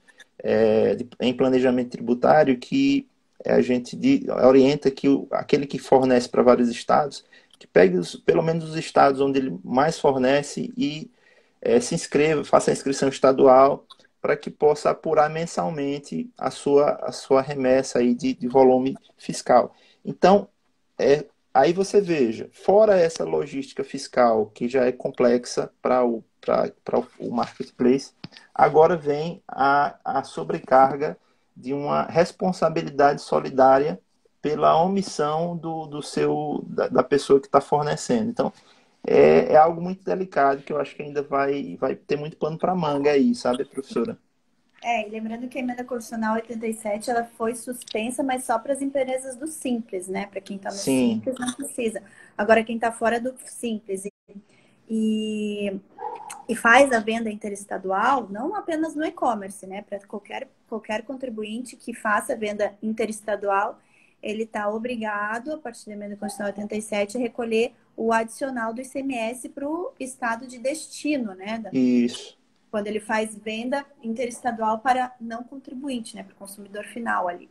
em planejamento tributário que a gente orienta que aquele que fornece para vários estados, que pegue pelo menos os estados onde ele mais fornece e se inscreva, faça a inscrição estadual para que possa apurar mensalmente a sua remessa aí de volume fiscal. Então, aí você veja, fora essa logística fiscal que já é complexa para o marketplace, agora vem a sobrecarga de uma responsabilidade solidária pela omissão da pessoa que está fornecendo. Então, é algo muito delicado que eu acho que ainda vai ter muito pano para manga aí, sabe, professora? E lembrando que a emenda constitucional 87 ela foi suspensa, mas só para as empresas do Simples, né? Para quem está no Sim, Simples não precisa. Agora, quem está fora do Simples e, e faz a venda interestadual, não apenas no e-commerce, né? Para qualquer contribuinte que faça a venda interestadual, ele está obrigado, a partir da emenda constitucional 87, a recolher o adicional do ICMS para o estado de destino, né? isso. Quando ele faz venda interestadual para não contribuinte, né? Para o consumidor final ali.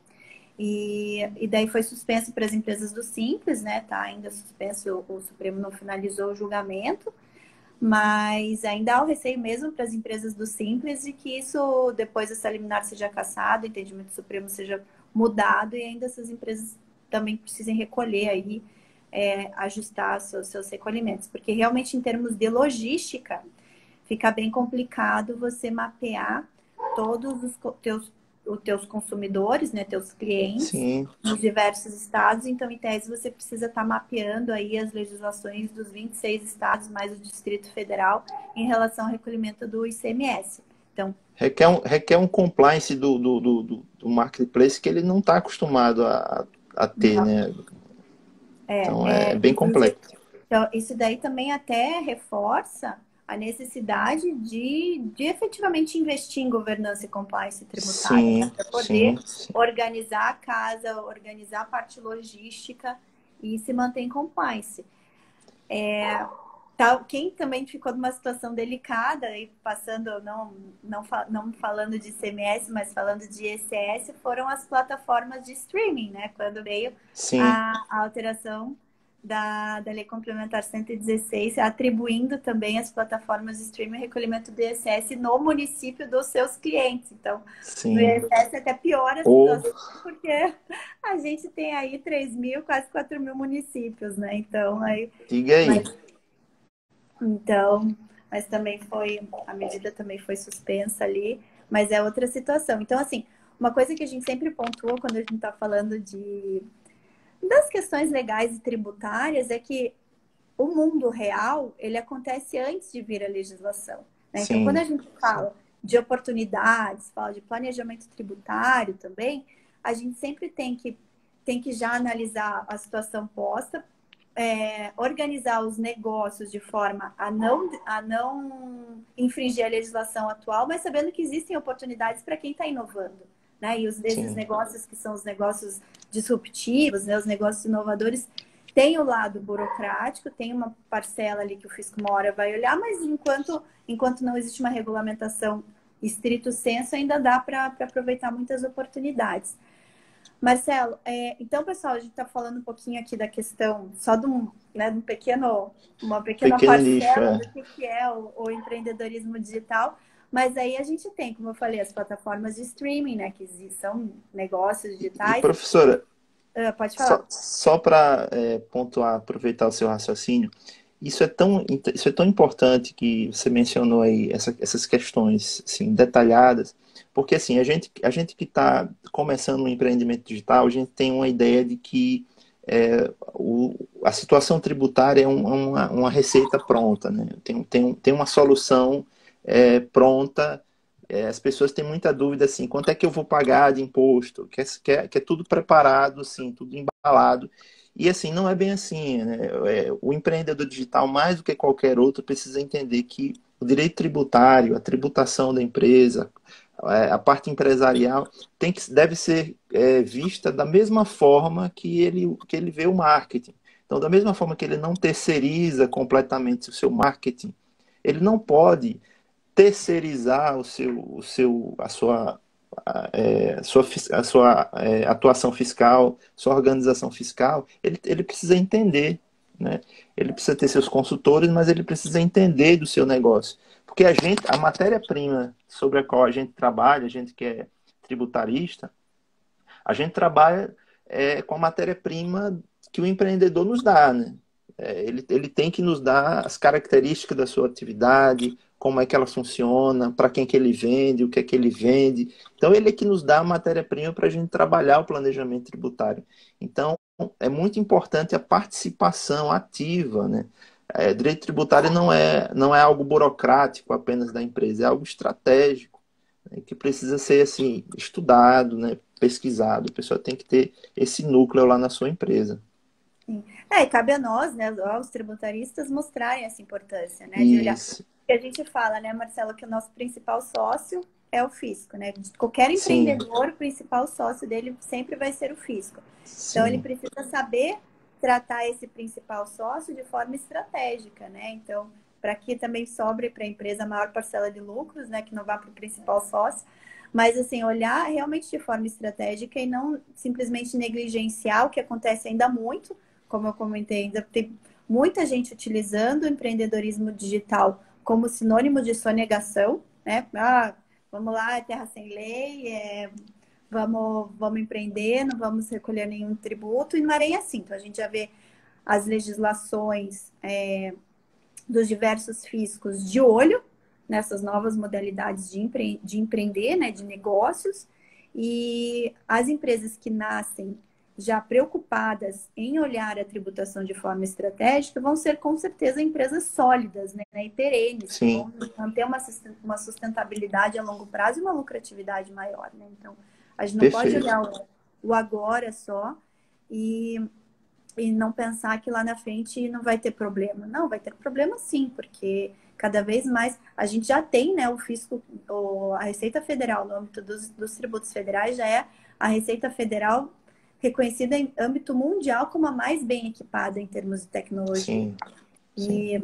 E daí foi suspenso para as empresas do Simples, né? Tá ainda suspenso, o Supremo não finalizou o julgamento, mas ainda há o receio mesmo para as empresas do Simples de que isso, depois essa liminar seja cassado, o entendimento do Supremo seja mudado e ainda essas empresas também precisem recolher aí, ajustar seus recolhimentos. Porque realmente, em termos de logística, fica bem complicado você mapear todos os teus consumidores, né, teus clientes, Sim, nos diversos estados. Então, em tese, você precisa estar mapeando aí as legislações dos 26 estados, mais o Distrito Federal, em relação ao recolhimento do ICMS. Então, requer um compliance do marketplace que ele não está acostumado a ter, né? Então é bem inclusive, complexo. então, isso daí também até reforça a necessidade de efetivamente investir em governança e compliance tributária, né? Sim, Para sim, poder sim. organizar a casa, organizar a parte logística e se manter em compliance. Quem também ficou numa situação delicada, e passando, não falando de ICMS, mas falando de ICS, foram as plataformas de streaming, né? Quando veio Sim, a alteração da Lei Complementar 116, atribuindo também às plataformas de streaming o recolhimento do ISS no município dos seus clientes. Então, no sim. ISS até piora a Ou, situação, porque a gente tem aí 3 mil, quase 4 mil municípios, né? Então, aí, diga aí. mas então, mas também a medida também foi suspensa ali, mas é outra situação. Então, assim, uma coisa que a gente sempre pontua quando a gente está falando das questões legais e tributárias é que o mundo real, ele acontece antes de vir a legislação, né? Então, quando Sim, a gente sim, fala de oportunidades, fala de planejamento tributário também, a gente sempre tem que já analisar a situação posta, organizar os negócios de forma a não infringir a legislação atual, mas sabendo que existem oportunidades para quem está inovando, né? E desses sim, negócios que são os negócios disruptivos, né? Os negócios inovadores, tem o lado burocrático, tem uma parcela ali que o fisco uma hora vai olhar, mas enquanto não existe uma regulamentação estrito senso, ainda dá para aproveitar muitas oportunidades. Marcelo, então, pessoal, a gente está falando um pouquinho aqui da questão, só de uma pequena pequeno nicho, parcela é. do que é o empreendedorismo digital, mas aí a gente tem, como eu falei, as plataformas de streaming, né, que são negócios E digitais. professora, Pode só, falar. só para pontuar, aproveitar o seu raciocínio, isso é tão importante que você mencionou aí essas questões assim, detalhadas, porque assim, a gente que está começando um empreendimento digital, a gente tem uma ideia de que a situação tributária é uma receita pronta, né? Tem uma solução pronta. As pessoas têm muita dúvida assim, quanto é que eu vou pagar de imposto? Que é tudo preparado, assim, tudo embalado. E assim, não é bem assim, né? O empreendedor digital, mais do que qualquer outro, precisa entender que o direito tributário, a tributação da empresa, a parte empresarial, deve ser vista da mesma forma que ele vê o marketing. Então, da mesma forma que ele não terceiriza completamente o seu marketing, ele não pode terceirizar a sua atuação fiscal, sua organização fiscal. Ele precisa entender, né? Ele precisa ter seus consultores, mas ele precisa entender do seu negócio. Porque a matéria-prima sobre a qual a gente trabalha, a gente que é tributarista, a gente trabalha com a matéria-prima que o empreendedor nos dá, né? Ele tem que nos dar as características da sua atividade, como é que ela funciona, para quem que ele vende, o que é que ele vende. Então, ele é que nos dá a matéria-prima para a gente trabalhar o planejamento tributário. Então, é muito importante a participação ativa, né? Direito tributário não é algo burocrático apenas da empresa, é algo estratégico, né, que precisa ser assim estudado, né, pesquisado. A pessoa tem que ter esse núcleo lá na sua empresa. Sim. E cabe a nós, né, aos tributaristas, mostrarem essa importância, né, de olhar. Isso. Que a gente fala, né, Marcelo, que o nosso principal sócio é o fisco, né? De qualquer Sim, empreendedor, o principal sócio dele sempre vai ser o fisco. Então, ele sim, precisa saber tratar esse principal sócio de forma estratégica, né? Então, para que também sobre para a empresa a maior parcela de lucros, né, que não vá para o principal sócio, mas assim, olhar realmente de forma estratégica e não simplesmente negligenciar, o que acontece ainda muito, como eu comentei, ainda tem muita gente utilizando o empreendedorismo digital como sinônimo de sonegação, né? Ah, vamos lá, é terra sem lei, vamos empreender, não vamos recolher nenhum tributo, e não é bem assim. Então, a gente já vê as legislações dos diversos fiscos de olho nessas novas modalidades de empreender, né, de negócios, e as empresas que nascem já preocupadas em olhar a tributação de forma estratégica vão ser com certeza empresas sólidas, né, e perenes, que sim, vão manter uma sustentabilidade a longo prazo e uma lucratividade maior, né? Então, a gente não pode perfeito. olhar o agora só e não pensar que lá na frente não vai ter problema. Não, vai ter problema sim, porque cada vez mais a gente já tem, né, o fisco, a Receita Federal, no âmbito dos tributos federais, já é a Receita Federal reconhecida em âmbito mundial como a mais bem equipada em termos de tecnologia. Sim, sim, E,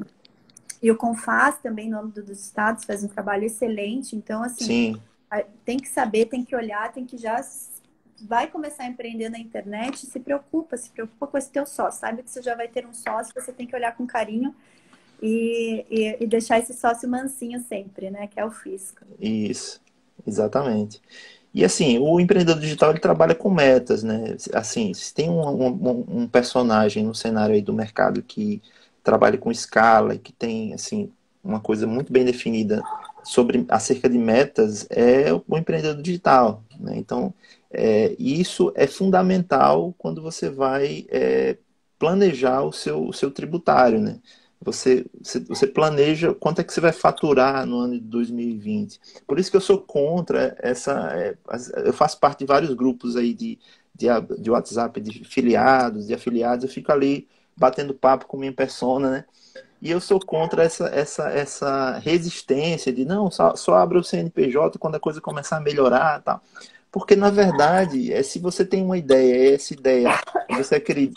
e o CONFAS também, no âmbito dos estados, faz um trabalho excelente. Então, assim, sim. tem que saber, tem que olhar, tem que já vai começar a empreender na internet, se preocupa com esse teu sócio. Sabe que você já vai ter um sócio, você tem que olhar com carinho e deixar esse sócio mansinho sempre, né? Que é o fisco. Isso, exatamente. E assim, o empreendedor digital ele trabalha com metas, né? Assim, se tem um personagem no cenário aí do mercado que trabalha com escala e que tem assim uma coisa muito bem definida sobre acerca de metas, é o empreendedor digital, né? Então, isso é fundamental quando você vai planejar o seu tributário, né? Você planeja quanto é que você vai faturar no ano de 2020. Por isso que eu sou contra essa. Eu faço parte de vários grupos aí de WhatsApp, de filiados, de afiliados. Eu fico ali batendo papo com minha persona, né? E eu sou contra essa resistência de não, só abre o CNPJ quando a coisa começar a melhorar, tal. Porque, na verdade, se você tem uma ideia, essa ideia,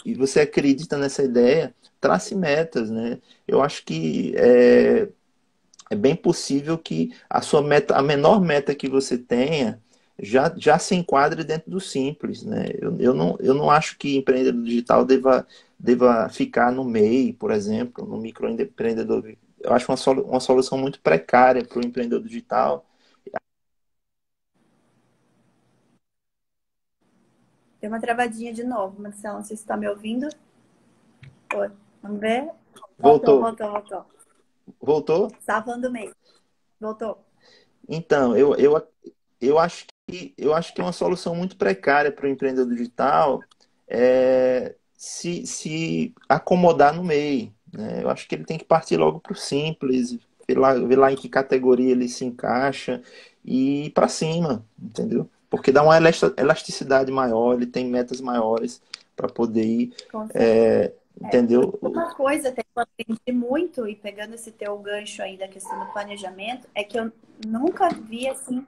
e você acredita nessa ideia, trace metas, né? Eu acho que é bem possível que a sua meta, a menor meta que você tenha, já se enquadre dentro do simples, né? Eu não acho que empreendedor digital deva ficar no MEI, por exemplo, no microempreendedor. Eu acho uma solução muito precária para o empreendedor digital. Deu uma travadinha de novo, Marcelo. Não sei se está me ouvindo. Oi, vamos ver. Voltou, Voltou? voltou, voltou. Voltou? Estava falando do meio. Voltou. Então, eu acho que é uma solução muito precária para o empreendedor digital se acomodar no meio, né? Eu acho que ele tem que partir logo para o simples, ver lá em que categoria ele se encaixa e ir para cima, entendeu? Porque dá uma elasticidade maior, ele tem metas maiores para poder ir, Com certeza. entendeu? Uma coisa até que eu aprendi muito, e pegando esse teu gancho aí da questão do planejamento, é que eu nunca vi assim.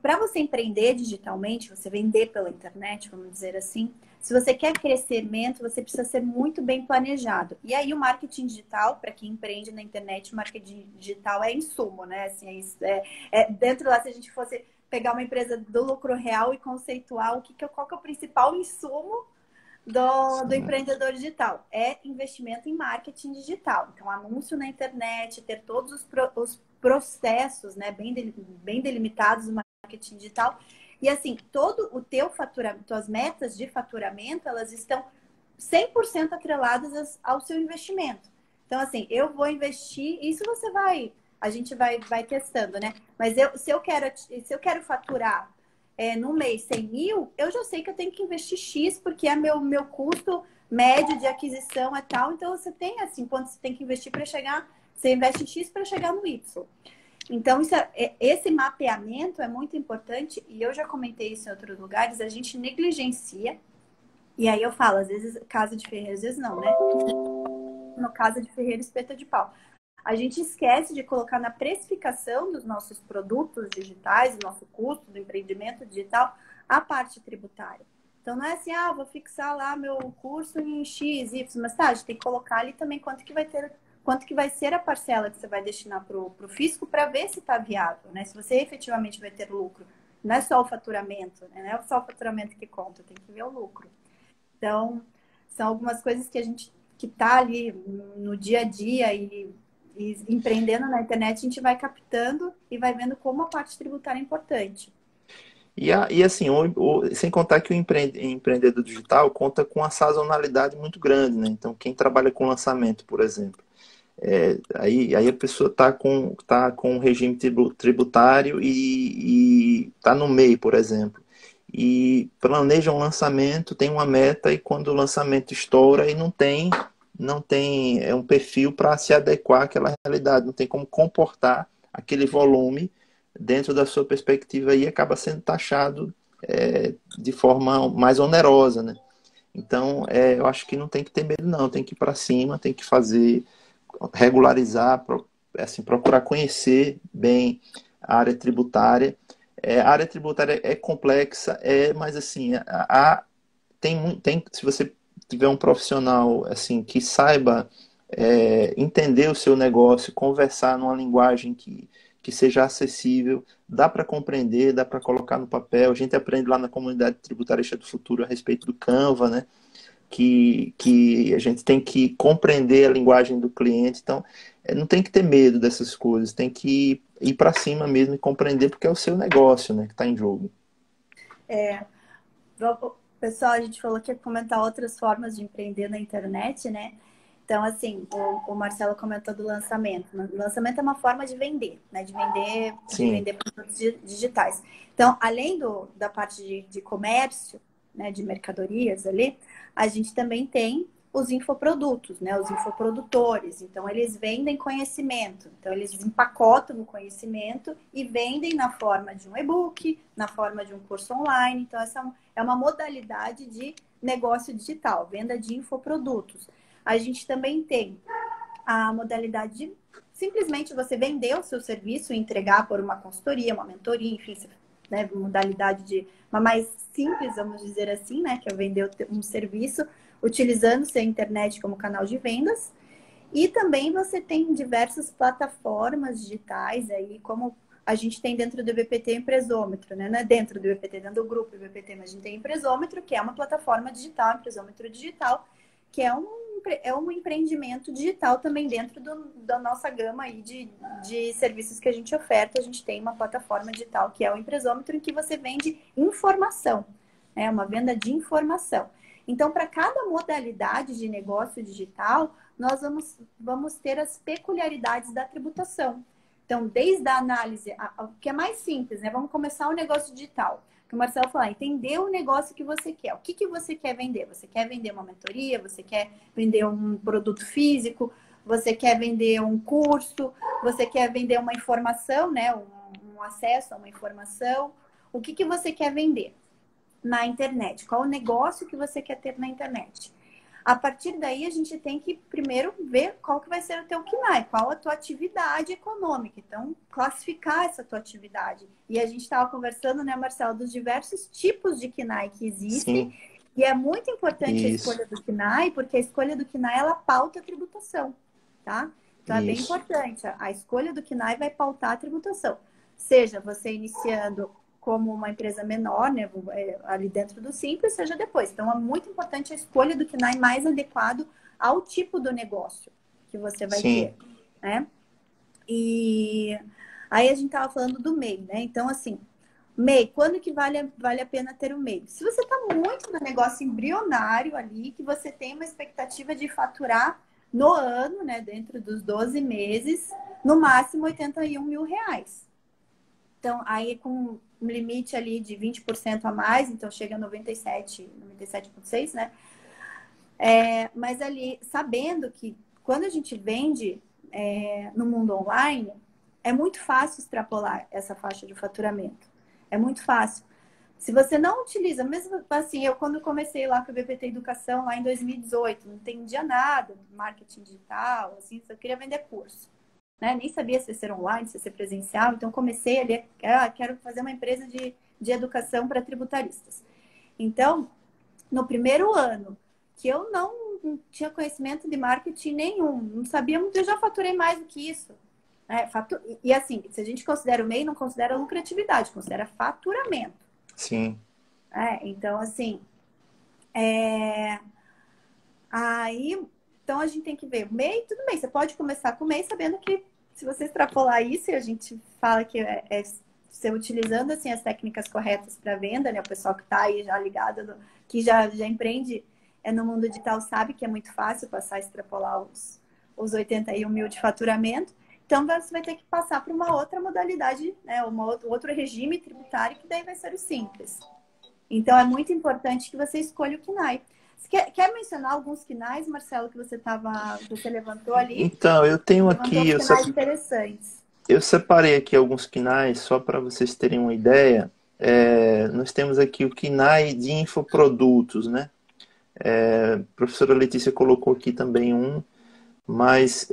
Para você empreender digitalmente, você vender pela internet, vamos dizer assim, se você quer crescimento, você precisa ser muito bem planejado. E aí o marketing digital, para quem empreende na internet, o marketing digital é insumo, né? Assim, dentro lá, se a gente fosse pegar uma empresa do lucro real e conceituar qual que é o principal insumo do empreendedor digital. É investimento em marketing digital. Então, anúncio na internet, ter todos os processos, né, bem delimitados no marketing digital. E assim, todo o teu faturamento, tuas metas de faturamento, elas estão 100% atreladas ao seu investimento. Então, assim, eu vou investir, isso a gente vai testando, né? Mas se eu quero faturar no mês 100 mil, eu já sei que eu tenho que investir X, porque é meu custo médio de aquisição é tal. Então, você tem assim, quanto você tem que investir para chegar, você investe X para chegar no Y. Então, esse mapeamento é muito importante, e eu já comentei isso em outros lugares, a gente negligencia, e aí eu falo, às vezes casa de ferreiro, às vezes não, né? No casa de ferreiro, espeta de pau. A gente esquece de colocar na precificação dos nossos produtos digitais, do nosso custo do empreendimento digital, a parte tributária. Então, não é assim, vou fixar lá meu curso em X, Y, mas tá, a gente tem que colocar ali também quanto que vai ser a parcela que você vai destinar para o fisco para ver se está viável, né? Se você efetivamente vai ter lucro. Não é só o faturamento, né? Não é só o faturamento que conta, tem que ver o lucro. Então, são algumas coisas que a gente que está ali no dia a dia e empreendendo na internet, a gente vai captando e vai vendo como a parte tributária é importante. E assim, sem contar que o empreendedor digital conta com uma sazonalidade muito grande, né? Então, quem trabalha com lançamento, por exemplo, aí a pessoa tá com um regime tributário e está no MEI, por exemplo. E planeja um lançamento, tem uma meta, e quando o lançamento estoura e não tem um perfil para se adequar àquela realidade, não tem como comportar aquele volume dentro da sua perspectiva, e acaba sendo taxado de forma mais onerosa, né? Então, eu acho que não tem que ter medo, não, tem que ir para cima, tem que fazer, regularizar, assim, procurar conhecer bem a área tributária. A área tributária é complexa, mas assim, se você tiver um profissional assim que saiba entender o seu negócio, conversar numa linguagem que seja acessível, dá para compreender, dá para colocar no papel. A gente aprende lá na comunidade tributarista do futuro a respeito do Canva, né? Que a gente tem que compreender a linguagem do cliente. Então, não tem que ter medo dessas coisas, tem que ir para cima mesmo e compreender, porque é o seu negócio, né, que está em jogo. Pessoal, a gente falou que ia comentar outras formas de empreender na internet, né? Então, assim, o Marcelo comentou do lançamento. O lançamento é uma forma de vender, né? De Sim, vender produtos digitais. Então, além da parte de comércio, né? De mercadorias ali, a gente também tem os infoprodutos, né? Os infoprodutores. Então, eles vendem conhecimento. Então, eles empacotam o conhecimento e vendem na forma de um e-book, na forma de um curso online. Então, essa é uma modalidade de negócio digital, venda de infoprodutos. A gente também tem a modalidade de simplesmente você vender o seu serviço e entregar por uma consultoria, uma mentoria, enfim, né, modalidade de uma mais simples, vamos dizer assim, né, que é vender um serviço utilizando-se a internet como canal de vendas. E também você tem diversas plataformas digitais aí, como a gente tem dentro do BPT Empresômetro, né? Não é dentro do BPT, dentro do grupo do BPT, mas a gente tem Empresômetro, que é uma plataforma digital, Empresômetro digital, que é um empreendimento digital também dentro da nossa gama aí de serviços que a gente oferta. A gente tem uma plataforma digital que é o Empresômetro, em que você vende informação, é uma venda de informação. Então, para cada modalidade de negócio digital, nós vamos ter as peculiaridades da tributação. Então, desde a análise, o que é mais simples, né? Vamos começar o negócio digital. Que o Marcelo falou, entender o negócio que você quer. O que você quer vender? Você quer vender uma mentoria? Você quer vender um produto físico? Você quer vender um curso? Você quer vender uma informação, né? Um acesso a uma informação? O que você quer vender na internet? Qual o negócio que você quer ter na internet? A partir daí, a gente tem que primeiro ver qual que vai ser o teu KNAI, qual a tua atividade econômica. Então, classificar essa tua atividade. E a gente estava conversando, né, Marcelo, dos diversos tipos de KNAI que existem. sim, E é muito importante a isso, escolha do KNAI, porque a escolha do KNAI, ela pauta a tributação, tá? Então, é bem isso. importante. A escolha do KNAI vai pautar a tributação. Seja você iniciando como uma empresa menor, né, ali dentro do Simples, seja depois. Então, é muito importante a escolha do KNAI mais adequado ao tipo do negócio que você vai Sim, ter, né? E aí a gente estava falando do MEI, né? Então, assim, MEI, quando que vale a pena ter o MEI? Se você está muito no negócio embrionário ali, que você tem uma expectativa de faturar no ano, né, dentro dos 12 meses, no máximo R$ 81.000. Então, aí com um limite ali de 20% a mais, então chega a 97,6, né? Mas ali, sabendo que quando a gente vende no mundo online, é muito fácil extrapolar essa faixa de faturamento. É muito fácil. Se você não utiliza, mesmo assim, eu quando comecei lá com o BPT Educação, lá em 2018, não entendia nada de marketing digital, assim, só queria vender curso. Né? Nem sabia se ia ser online, se ia ser presencial, então comecei ali, quero fazer uma empresa de educação para tributaristas. Então, no primeiro ano, que eu não tinha conhecimento de marketing nenhum, não sabia muito, eu já faturei mais do que isso. E assim, se a gente considera o MEI, não considera lucratividade, considera faturamento. Sim. Então, assim, aí, então a gente tem que ver o MEI, tudo bem, você pode começar com o MEI sabendo que se você extrapolar isso, e a gente fala que você utilizando assim, as técnicas corretas para venda, né? O pessoal que está aí já ligado, que já empreende no mundo digital sabe que é muito fácil passar a extrapolar os 81 mil de faturamento. Então, você vai ter que passar para uma outra modalidade, né? Outro regime tributário, que daí vai ser o simples. Então, é muito importante que você escolha o KNAI. Você quer mencionar alguns KNAIs, Marcelo, que você levantou ali? Então, eu tenho Levantou aqui, KNAIs interessantes. eu separei aqui alguns KNAIs, só para vocês terem uma ideia. Nós temos aqui o KNAI de infoprodutos, né? A professora Letícia colocou aqui também um, mas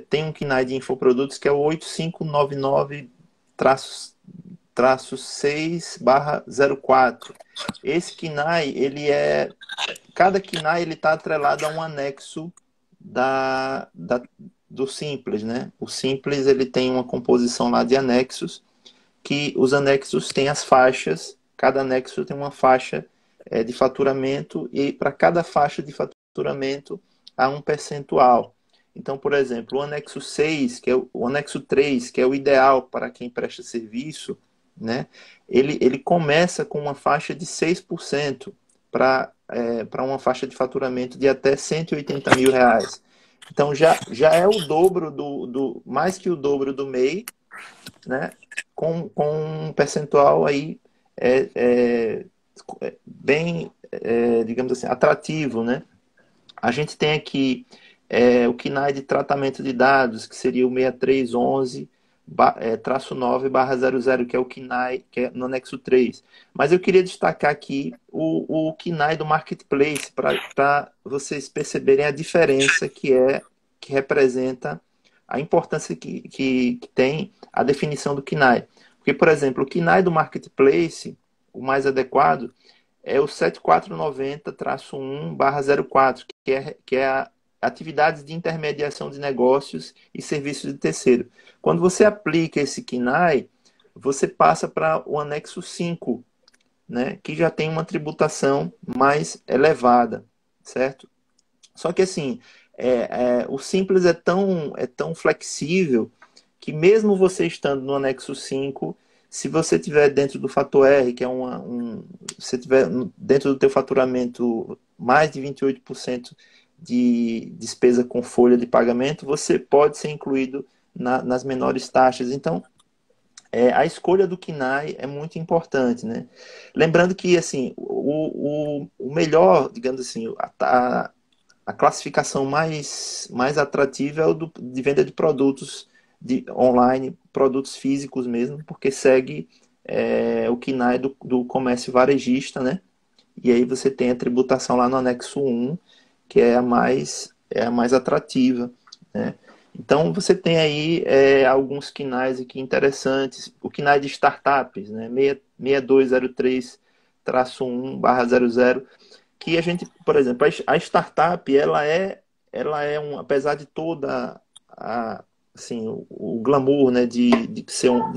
tem um KNAI de infoprodutos que é o 8599-6/04. Esse KNAI, cada KNAI ele está atrelado a um anexo do Simples, né? O Simples ele tem uma composição lá de anexos, que os anexos têm as faixas, cada anexo tem uma faixa de faturamento, e para cada faixa de faturamento há um percentual. Então, por exemplo, o anexo 6, que é o anexo 3, que é o ideal para quem presta serviço, né? Ele começa com uma faixa de 6% para uma faixa de faturamento de até R$ 180 mil. Então já é o dobro mais que o dobro do MEI, né? Com um percentual aí bem, digamos assim, atrativo, né? A gente tem aqui o KNAI de tratamento de dados, que seria o 6311-9/00, que é o KNAI, que é no anexo 3. Mas eu queria destacar aqui o KNAI do Marketplace, para vocês perceberem a diferença que representa a importância que tem a definição do KNAI. Porque, por exemplo, o KNAI do Marketplace, o mais adequado, é o 7490-1/04, que é a atividades de intermediação de negócios e serviços de terceiro. Quando você aplica esse KNAI, você passa para o anexo 5, né, que já tem uma tributação mais elevada, certo? Só que assim, o Simples é tão flexível que mesmo você estando no anexo 5, se você tiver dentro do fator R, que é se tiver dentro do teu faturamento mais de 28% de despesa com folha de pagamento, você pode ser incluído nas menores taxas. Então, a escolha do KNAI é muito importante, né? Lembrando que assim, o melhor, digamos assim, a classificação mais atrativa é o de venda de produtos online, produtos físicos mesmo, porque segue o KNAI do comércio varejista, né? E aí você tem a tributação lá no anexo 1, que é a mais atrativa, né? Então você tem aí alguns KNAIs aqui interessantes. O KNAI de startups, né? 6203-1/00, que a gente, por exemplo, a startup, apesar de toda assim, o glamour, né, de ter uma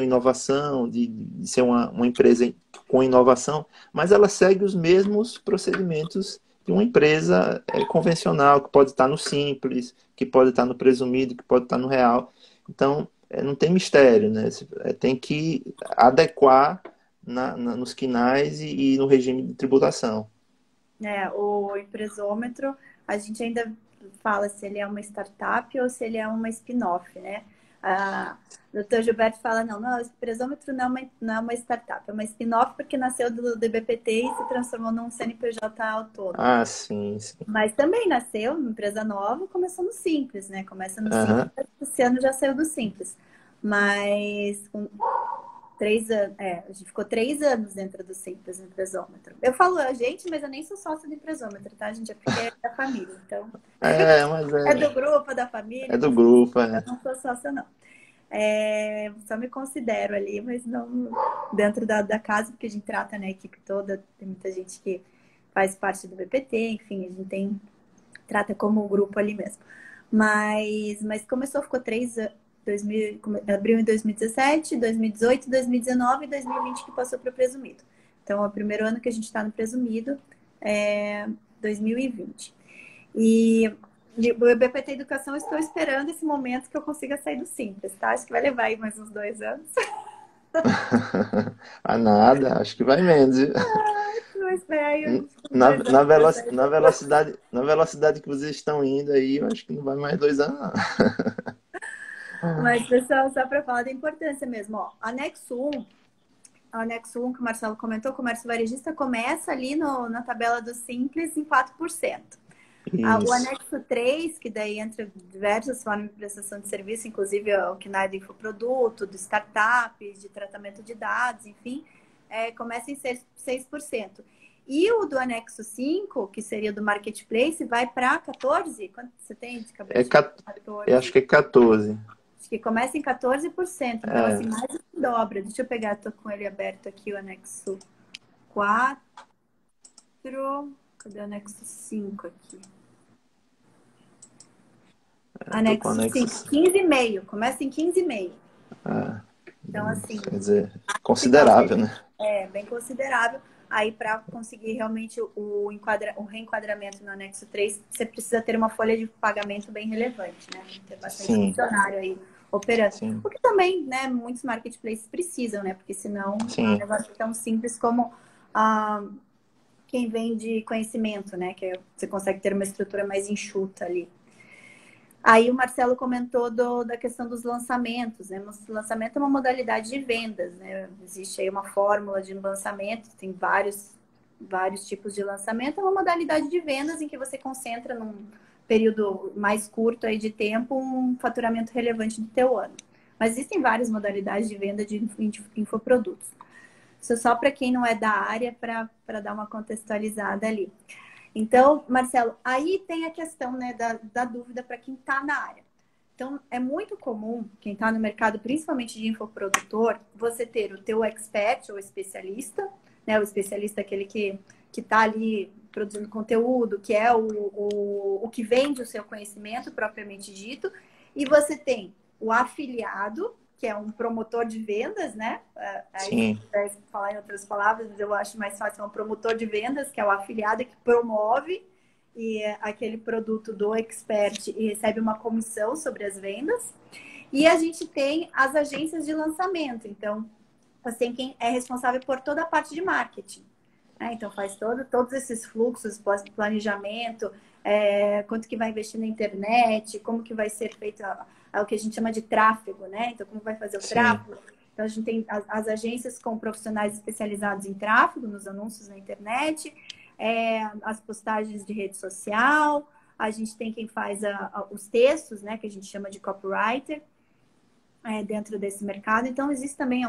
inovação, de ser uma empresa com inovação, mas ela segue os mesmos procedimentos de uma empresa convencional, que pode estar no Simples, que pode estar no Presumido, que pode estar no Real. Então, não tem mistério, né? Tem que adequar nos KNAIs e no regime de tributação. O empresômetro, a gente ainda fala se ele é uma startup ou se ele é uma spin-off, né? O Dr. Gilberto fala, não, o empresômetro não é uma startup, é uma spin-off porque nasceu do DBPT e se transformou num CNPJ autônomo. Sim. Mas também nasceu uma empresa nova, começou no Simples, né? Começa no Simples, esse ano já saiu do Simples. Mas com 3 anos, a gente ficou 3 anos dentro do Simples Empresômetro. Eu falo a gente, mas eu nem sou sócia do Empresômetro, tá, gente? É porque é da família. Então, Mas é do grupo, é da família, é do mas grupo, eu não sou sócia, não. Só me considero ali, mas não dentro da casa, porque a gente trata, né, a equipe toda. Tem muita gente que faz parte do BPT, enfim, a gente trata como um grupo ali mesmo. Mas começou, ficou 3 anos. Abriu em 2017, 2018, 2019 e 2020 que passou para o presumido. Então, é o primeiro ano que a gente está no presumido é 2020. E o BPT Educação, eu estou esperando esse momento que eu consiga sair do Simples, tá? Acho que vai levar aí mais uns 2 anos. a nada, acho que vai menos. Viu? Vou esperar aí uns Na, 2 anos para sair do na velocidade que vocês estão indo aí, eu acho que não vai mais 2 anos, não. Mas, pessoal, só para falar da importância mesmo, ó, anexo 1 que o Marcelo comentou, o comércio varejista começa ali na tabela do Simples em 4%. O Isso. anexo 3, que daí entra diversas formas de prestação de serviço, inclusive o KNAI do infoproduto, do startup, de tratamento de dados, enfim, começa em 6%. E o do anexo 5, que seria do marketplace, vai para 14%. Quanto você tem de cabeça? Eu acho que é 14. Acho que começa em 14%. Então, É, assim, mais do que dobra. Deixa eu pegar, tô com ele aberto aqui, o anexo 4. Cadê o anexo 5 aqui? eu tô com Anexo 5, anexos. 15,5. Começa em 15,5. É, Então, assim, quer dizer, fica considerável, né? bem considerável. Aí, para conseguir realmente o reenquadramento no anexo 3, você precisa ter uma folha de pagamento bem relevante, né? Ter bastante Sim, funcionário aí operando. sim, O que também, né, muitos marketplaces precisam, né? Porque senão é um sim, negócio tão simples como quem vende conhecimento, né? Que você consegue ter uma estrutura mais enxuta ali. Aí o Marcelo comentou da questão dos lançamentos, né? O lançamento é uma modalidade de vendas, né? Existe aí uma fórmula de lançamento, tem vários tipos de lançamento, é uma modalidade de vendas em que você concentra num período mais curto aí de tempo um faturamento relevante do teu ano. Mas existem várias modalidades de venda de infoprodutos. Isso é só para quem não é da área, para dar uma contextualizada ali. Então, Marcelo, aí tem a questão, né, da dúvida para quem está na área. Então, é muito comum, quem está no mercado, principalmente de infoprodutor, você ter o teu expert ou especialista, né, o especialista é aquele que está ali produzindo conteúdo, que é o que vende o seu conhecimento propriamente dito, e você tem o afiliado, que é um promotor de vendas, né? Aí, se sim, pudesse falar em outras palavras, eu acho mais fácil, é um promotor de vendas, que é o afiliado que promove aquele produto do expert e recebe uma comissão sobre as vendas. E a gente tem as agências de lançamento. Então, você tem quem é responsável por toda a parte de marketing. Então, faz todos esses fluxos, planejamento, quanto que vai investir na internet, como que vai ser feito o que a gente chama de tráfego, né? Então, como vai fazer o sim, tráfego? Então, a gente tem as agências com profissionais especializados em tráfego, nos anúncios na internet, as postagens de rede social, a gente tem quem faz os textos, né? Que a gente chama de copywriter, dentro desse mercado. Então, existe também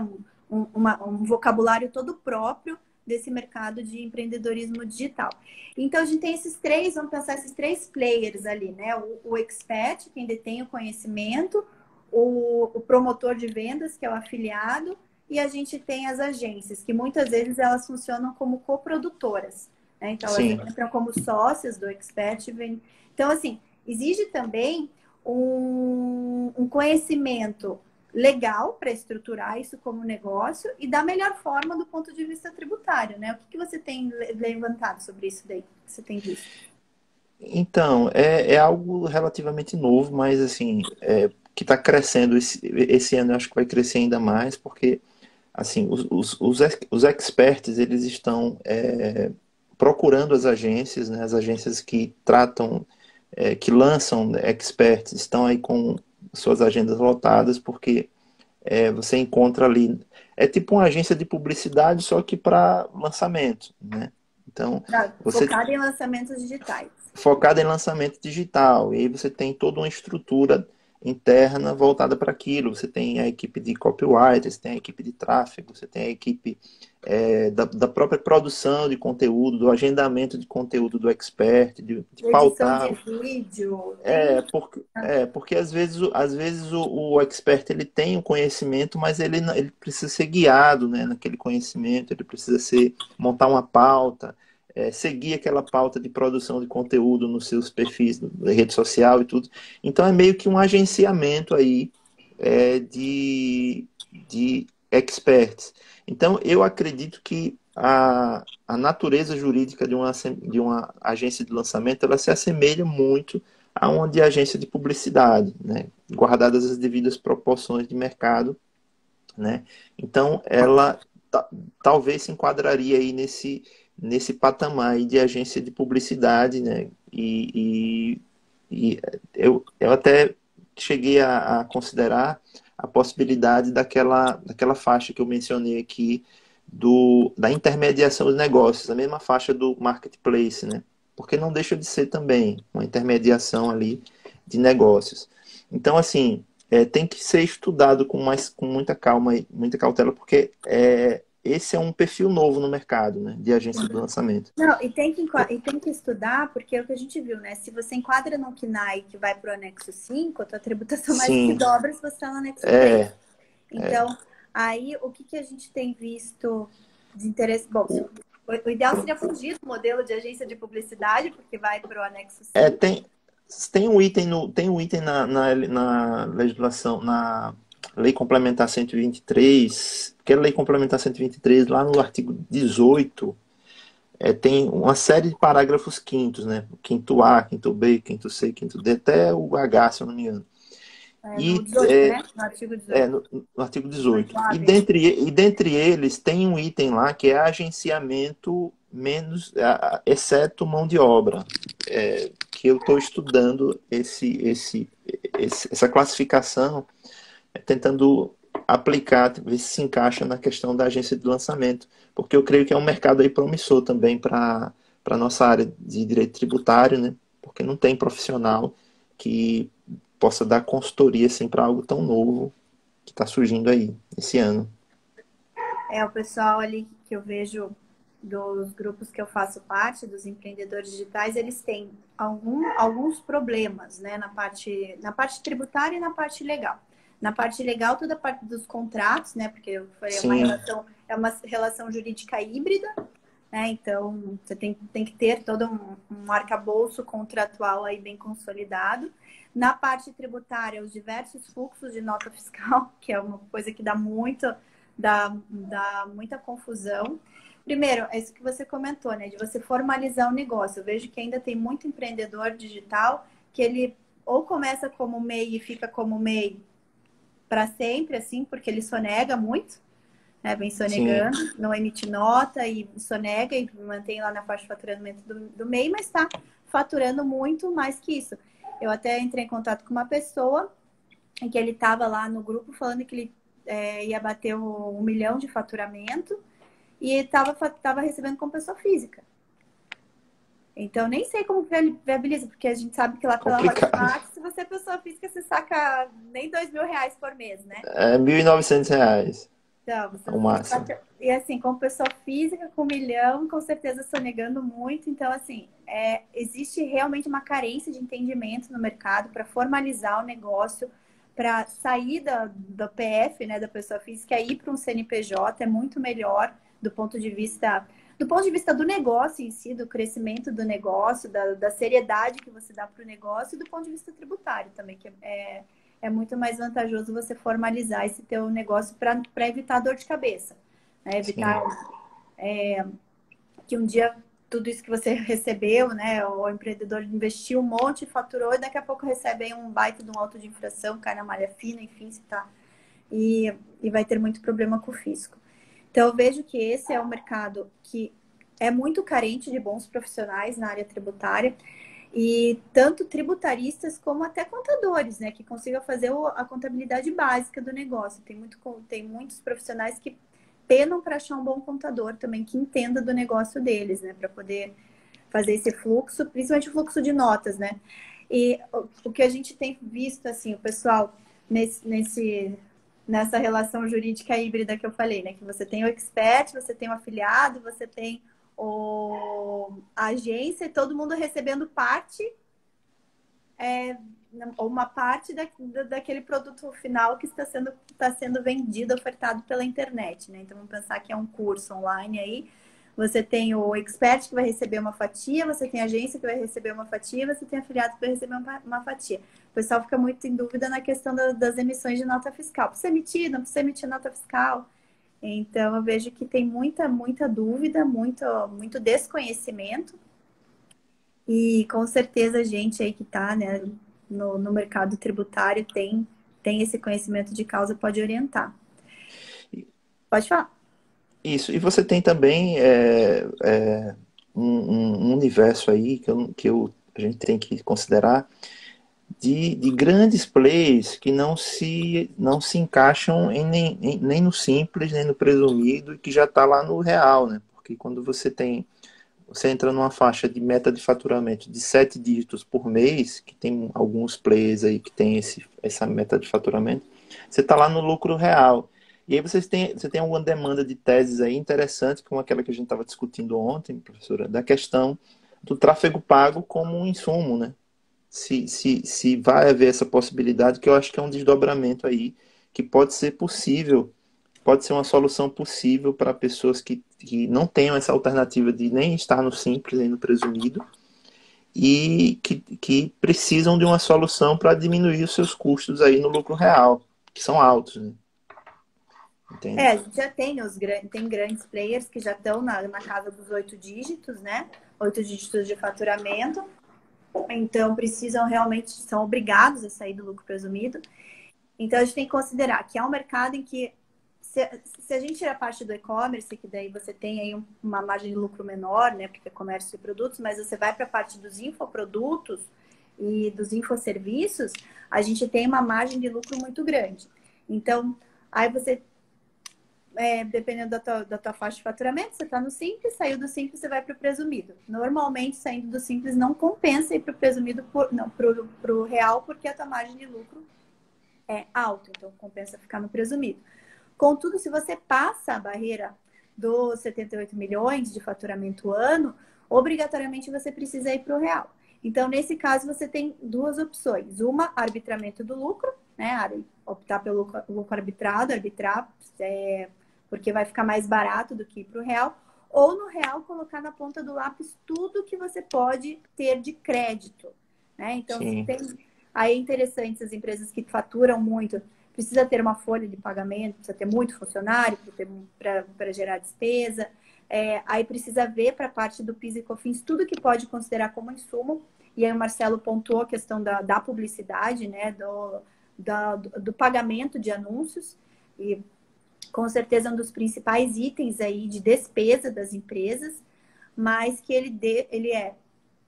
um vocabulário todo próprio desse mercado de empreendedorismo digital. Então, a gente tem vamos pensar esses 3 players ali, né? O expert, quem detém o conhecimento, o promotor de vendas, que é o afiliado, e a gente tem as agências, que muitas vezes elas funcionam como coprodutoras, né? Então, elas sim. entram como sócias do expert. Então, assim, exige também um conhecimento legal para estruturar isso como negócio e da melhor forma do ponto de vista tributário, né? O que você tem levantado sobre isso daí, que você tem visto? Então, é algo relativamente novo, mas assim, que está crescendo esse ano, eu acho que vai crescer ainda mais, porque assim, os experts, eles estão procurando as agências, né, as agências que tratam, que lançam experts, estão aí com suas agendas lotadas, porque você encontra ali, é tipo uma agência de publicidade, só que para lançamento, né? Então, você Focado em lançamentos digitais. focado em lançamento digital. E aí você tem toda uma estrutura interna voltada para aquilo. Você tem a equipe de copywriters, você tem a equipe de tráfego, você tem a equipe da própria produção de conteúdo, do agendamento de conteúdo do expert, de Edição pautar. de vídeo, tem. Porque às vezes o expert ele tem o conhecimento, mas ele precisa ser guiado, né, naquele conhecimento, ele precisa montar uma pauta, seguir aquela pauta de produção de conteúdo nos seus perfis da rede social e tudo. Então é meio que um agenciamento aí de experts. Então eu acredito que a natureza jurídica de uma agência de lançamento ela se assemelha muito a uma de agência de publicidade, né? Guardadas as devidas proporções de mercado, né? Então ela talvez se enquadraria aí nesse patamar aí de agência de publicidade, né? E eu até cheguei a considerar a possibilidade daquela faixa que eu mencionei aqui da intermediação dos negócios, a mesma faixa do marketplace, né? Porque não deixa de ser também uma intermediação ali de negócios. Então, assim, tem que ser estudado com muita calma e muita cautela, porque esse é um perfil novo no mercado, né, de agência de lançamento. Não, e tem que estudar, porque é o que a gente viu, né? Se você enquadra no KNAI que vai para o anexo 5, a tua tributação mais que Sim, dobra se você está no anexo 3. é. Então, aí o que a gente tem visto de interesse? Bom, o ideal seria fugir do modelo de agência de publicidade, porque vai para o anexo 5. Tem um item na legislação, na Lei Complementar 123, que é a Lei Complementar 123, lá no artigo 18, tem uma série de parágrafos quintos, né? Quinto A, quinto B, quinto C, quinto D, até o H, se eu não me engano. No 18, né? No artigo 18. No artigo 18. Ah, E dentre eles tem um item lá que é agenciamento exceto mão de obra. Que eu estou estudando essa classificação, tentando aplicar, ver se encaixa na questão da agência de lançamento. Porque eu creio que é um mercado aí promissor também para a nossa área de direito tributário, né? Porque não tem profissional que possa dar consultoria assim, para algo tão novo que está surgindo aí esse ano. O pessoal ali que eu vejo dos grupos que eu faço parte, dos empreendedores digitais, eles têm alguns problemas, né, na parte tributária e na parte legal. Na parte legal, toda a parte dos contratos, né, porque eu falei, é uma relação jurídica híbrida, né, então você tem que ter todo um arcabouço contratual aí bem consolidado. Na parte tributária, os diversos fluxos de nota fiscal, que é uma coisa que dá muita confusão. Primeiro, é isso que você comentou, né? De você formalizar o negócio. Eu vejo que ainda tem muito empreendedor digital que ele ou começa como MEI e fica como MEI para sempre, assim, porque ele sonega muito, né? Vem sonegando, não emite nota e sonega e mantém lá na faixa de faturamento do MEI, mas está faturando muito mais que isso. Eu até entrei em contato com uma pessoa em que ele estava lá no grupo falando que ele ia bater 1 milhão de faturamento e estava recebendo como pessoa física. Então, nem sei como viabiliza, porque a gente sabe que lá pela Hotmart, se você é pessoa física, você saca nem R$2.000 por mês, né? R$1.900. Então, o máximo. E assim, como pessoa física, com 1 milhão, com certeza sonegando muito. Então, assim, existe realmente uma carência de entendimento no mercado para formalizar o negócio, para sair do PF, né, da pessoa física, e ir para um CNPJ é muito melhor do ponto de vista do negócio em si, do crescimento do negócio, da seriedade que você dá para o negócio e do ponto de vista tributário também, que é muito mais vantajoso você formalizar esse teu negócio para evitar dor de cabeça, né? Evitar que um dia tudo isso que você recebeu, né? O empreendedor investiu um monte, faturou e daqui a pouco recebe aí um baita de um auto de infração, cai na malha fina, enfim, e vai ter muito problema com o fisco. Então, eu vejo que esse é um mercado que é muito carente de bons profissionais na área tributária, e tanto tributaristas como até contadores, né, que consigam fazer a contabilidade básica do negócio. Tem muitos profissionais que penam para achar um bom contador também, que entenda do negócio deles, né, para poder fazer esse fluxo, principalmente o fluxo de notas, né. E o que a gente tem visto, assim, o pessoal nessa relação jurídica híbrida que eu falei, né? Que você tem o expert, você tem o afiliado, você tem a agência e todo mundo recebendo parte, ou uma parte daquele produto final que está sendo vendido, ofertado pela internet, né? Então, vamos pensar que é um curso online aí. Você tem o expert que vai receber uma fatia, você tem a agência que vai receber uma fatia, você tem afiliado que vai receber uma fatia. O pessoal fica muito em dúvida na questão das emissões de nota fiscal. Precisa emitir, não precisa emitir nota fiscal? Então, eu vejo que tem muita dúvida, muito desconhecimento. E com certeza a gente aí que está, né, no mercado tributário tem esse conhecimento de causa, pode orientar. Pode falar. Isso. E você tem também um universo aí a gente tem que considerar de grandes players que não se encaixam nem no simples, nem no presumido, e que já está lá no real, né? Porque quando você entra numa faixa de meta de faturamento de 7 dígitos por mês, que tem alguns players aí que tem essa meta de faturamento, você está lá no lucro real. E aí você tem alguma demanda de teses aí interessante, como aquela que a gente estava discutindo ontem, professora, da questão do tráfego pago como um insumo, né? Se vai haver essa possibilidade, que eu acho que é um desdobramento aí, que pode ser possível, pode ser uma solução possível para pessoas que não tenham essa alternativa de nem estar no simples, nem no presumido, e que precisam de uma solução para diminuir os seus custos aí no lucro real, que são altos, né? Entende? A gente já tem grandes players que já estão na casa dos 8 dígitos, né? 8 dígitos de faturamento. Então, são obrigados a sair do lucro presumido. Então, a gente tem que considerar que é um mercado em que, se a gente tirar a parte do e-commerce, que daí você tem aí uma margem de lucro menor, né? Porque é comércio de produtos, mas você vai para a parte dos infoprodutos e dos infoserviços, a gente tem uma margem de lucro muito grande. Então, aí você... dependendo da tua faixa de faturamento, você está no simples, saiu do simples, você vai para o presumido. Normalmente, saindo do simples, não compensa ir para o presumido, para o real, porque a tua margem de lucro é alta, então compensa ficar no presumido. Contudo, se você passa a barreira dos 78 milhões de faturamento ano, obrigatoriamente você precisa ir para o real. Então, nesse caso, você tem duas opções. Uma, arbitramento do lucro, né? Optar pelo lucro arbitrado, arbitrar, porque vai ficar mais barato do que ir para o real, ou no real colocar na ponta do lápis tudo que você pode ter de crédito, né? Então, aí é interessante, as empresas que faturam muito, precisa ter uma folha de pagamento, precisa ter muito funcionário para gerar despesa, aí precisa ver para a parte do PIS e COFINS tudo que pode considerar como insumo, e aí o Marcelo pontuou a questão da publicidade, né? Do pagamento de anúncios, e com certeza um dos principais itens aí de despesa das empresas, mas que ele é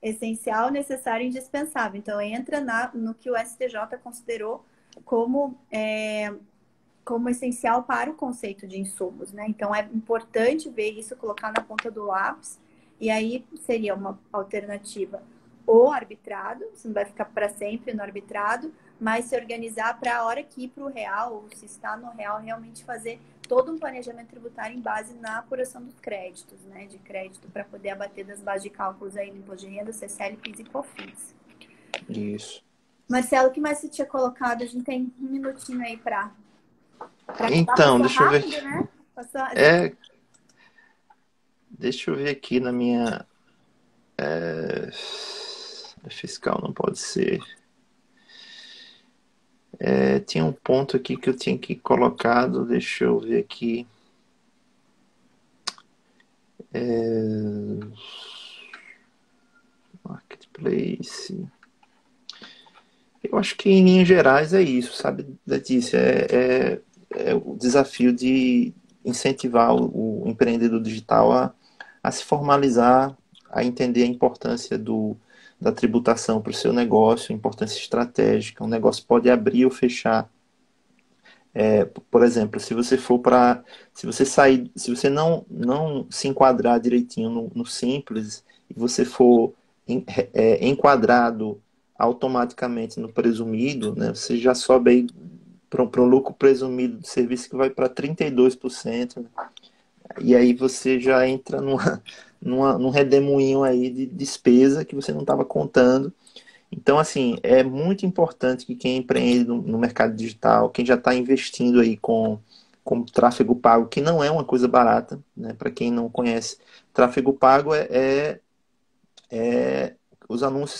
essencial, necessário e indispensável. Então, entra no que o STJ considerou como essencial para o conceito de insumos, né? Então, é importante ver isso, colocar na ponta do lápis, e aí seria uma alternativa ou arbitrado, você não vai ficar para sempre no arbitrado, mas se organizar para a hora que ir para o real, ou se está no real, realmente fazer todo um planejamento tributário em base na apuração dos créditos, né? De crédito para poder abater das bases de cálculos aí do imposto de renda, CCL, PIS e COFINS. Isso. Marcelo, o que mais você tinha colocado? A gente tem um minutinho aí para então, deixa eu ver aqui. Né? Deixa eu ver aqui na minha fiscal, não pode ser. Tinha um ponto aqui que eu tinha que colocado, deixa eu ver aqui. Marketplace. Eu acho que em linhas gerais é isso, sabe, Letícia? É o desafio de incentivar o empreendedor digital a se formalizar, a entender a importância da tributação para o seu negócio, a importância estratégica. Um negócio pode abrir ou fechar. Por exemplo, se você não se enquadrar direitinho no simples, e você for enquadrado automaticamente no presumido, né, você já sobe aí para um lucro presumido de serviço que vai para 32%, né? E aí você já entra num redemoinho aí de despesa que você não estava contando. Então, assim, é muito importante que quem empreende no mercado digital, quem já está investindo aí com tráfego pago, que não é uma coisa barata, né? Para quem não conhece, tráfego pago é os anúncios